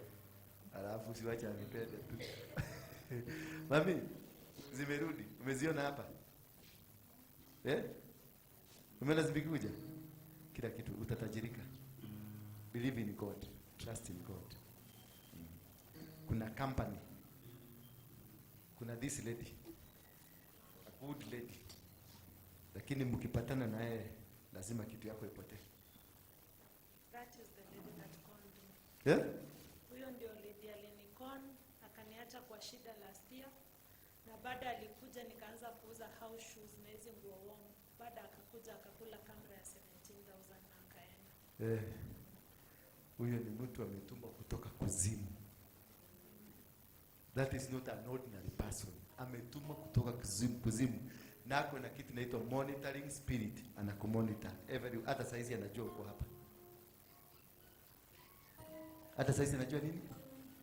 S1: Alafu siwacha nipende tu. Mami, zimerudi. Umeziona hapa? Umeona zimekuja? Kila kitu utatajirika. Believe in God. Trust in God. Kuna company. Kuna this lady. A good lady. Lakini mkipatana na yeye lazima kitu yako ipotee.
S3: That is the lady that called me. Huyo ndio lady alinikon, akaniacha kwa shida last year. Na baada alikuja nikaanza kuuza house shoes na hizo nguo wangu. Baada akakuja akakula kamera ya 17,000 na akaenda.
S1: Huyo ni mtu ametumwa kutoka kuzimu. That is not an ordinary person. Ametumwa kutoka kuzimu. Na kuna kitu inaitwa monitoring spirit, anakumonitor hata saizi anajua uko hapa. Hata saizi anajua nini?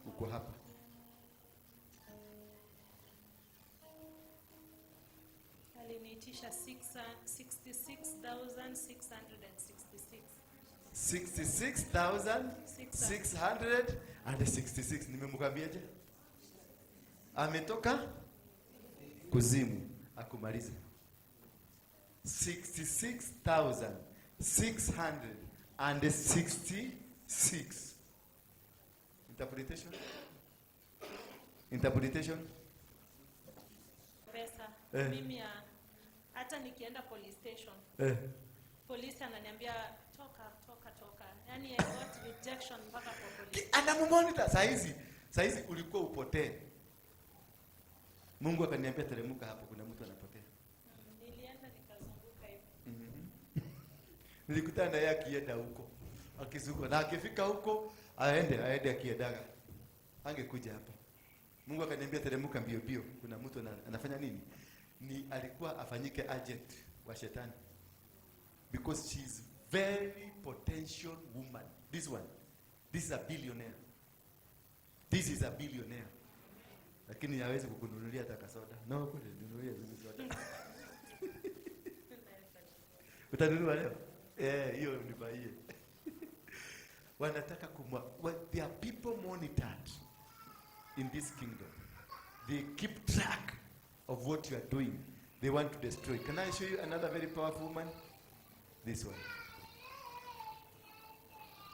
S1: Uko hapa.
S3: Aliniitisha 66,666.
S1: 66,666. Nimemwambiaje? Ametoka kuzimu akumalize. 66,666. Interpretation.
S3: Pesa. Mimi hata nikienda police station. Polisi ananiambia toka. Yaani I got rejection mpaka kwa police.
S1: Anamonitor saizi ulikuwa upotee. Mungu akaniambia teremka hapo kuna mtu anapotea.
S3: Nilienda nikazunguka hivi.
S1: Nilikutana naye akienda huko. Akizunguka na akifika huko aende akiedaga. Angekuja hapa. Mungu akaniambia teremka mbio. Kuna mtu anafanya nini? Ni alikuwa afanyike agent wa shetani. Because she is very potential woman. This is a billionaire. This is a billionaire. Lakini hawezi kukununulia hata kasoda. No, kununulia soda. Utanunua leo? Hiyo nibaie. Wanataka there are people monitored in this kingdom. They keep track of what you are doing. They want to destroy. Can I show you another very powerful woman? This one.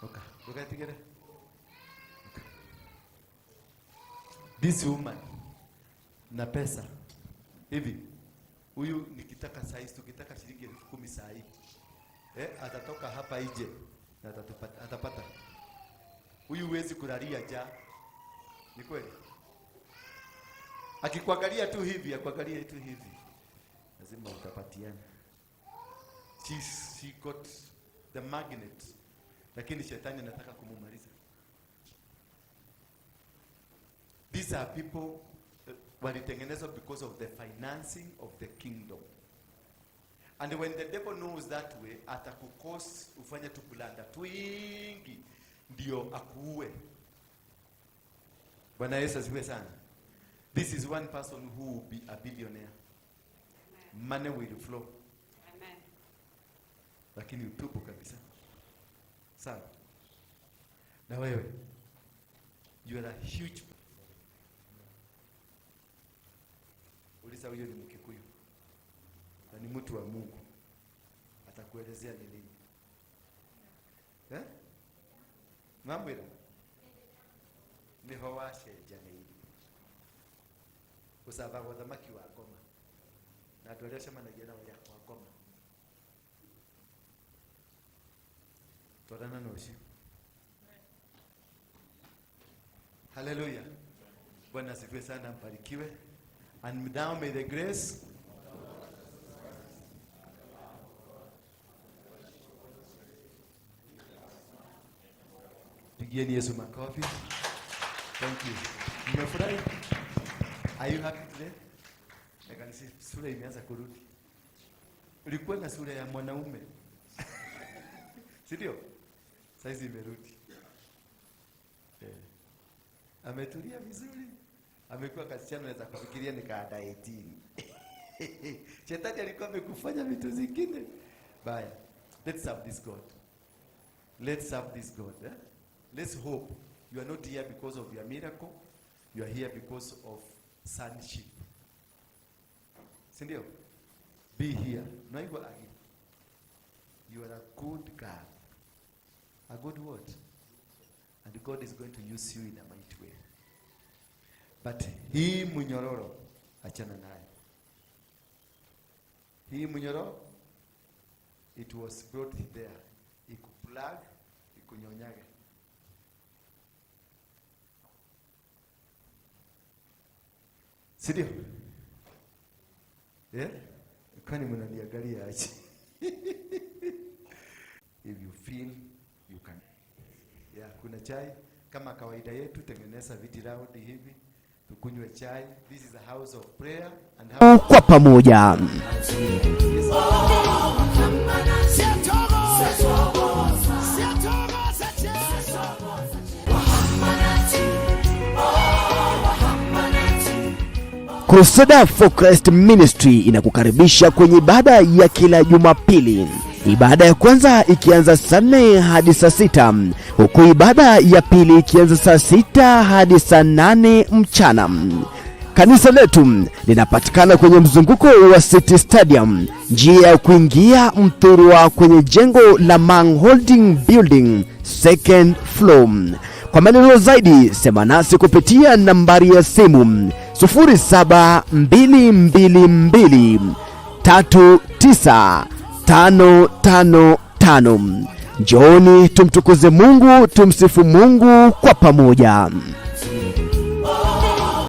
S1: Okay. Look at it together. Okay. This woman na pesa hivi, huyu nikitaka size, tukitaka shilingi 10,000 saa hii, atatoka hapa nje na atapata. Huyu huwezi kulalia ja, ni kweli? Akikuangalia tu hivi, lazima utapatiana. She got the magnet, lakini shetani anataka kumumaliza. These are people walitengenezwa because of the financing of the kingdom. And when the devil knows that way, atakukose ufanye tukulanda twingi ndio akuue. Bwana Yesu asifiwe sana. This is one person who will be a billionaire. Money will flow.
S7: Amen.
S1: Lakini utubu kabisa. Sawa. Na wewe, you are a huge. Uliza huyo ni Mkikuyu na ni mtu wa Mungu, atakuelezea ni nini. Mambo ila ni hawashe jana hii usaba kwa dhamaki wa Goma na tuelesha manajana wa Goma torana noshi Hallelujah. Bwana asifiwe sana, mbarikiwe. And now may the grace Pigieni Yesu makofi. Thank you. Mmefurahi? Are you happy today? Nakanisi sura imeanza kurudi. Ulikuwa na sura ya mwanaume. Si ndio? Sasa imerudi. Ametulia vizuri. Amekuwa kasichana, naweza kufikiria ni kaada 18. Shetani alikuwa amekufanya vitu zingine baya. Let's serve this God. Let's serve this God. Let's hope. You are not here because of your miracle. You are here because of sonship. Sindio? Be here. No, you are a good girl. A good what? And God is going to use you in a mighty way. But hii munyororo, achana naye. Hii munyororo, it was brought there. Ikuplug, ikunyonyage. Sidio? Yeah? Kwani mnaniangalia aje? If you feel, you can. Yeah, kuna chai. Kama kawaida yetu, tengeneza viti round hivi. Tukunywe chai. This is a house of prayer and
S7: kwa pamoja. Crusader for Christ Ministry inakukaribisha kwenye ibada ya kila Jumapili. Ibada ya kwanza ikianza saa 4 hadi saa 6, huku ibada ya pili ikianza saa 6 hadi saa 8 mchana. Kanisa letu linapatikana kwenye mzunguko wa City Stadium, njia ya kuingia Mthurwa, kwenye jengo la Mang Holding Building, second floor. Kwa maneno zaidi, sema nasi kupitia nambari ya simu 0722395555. Njooni tumtukuze Mungu, tumsifu Mungu kwa pamoja.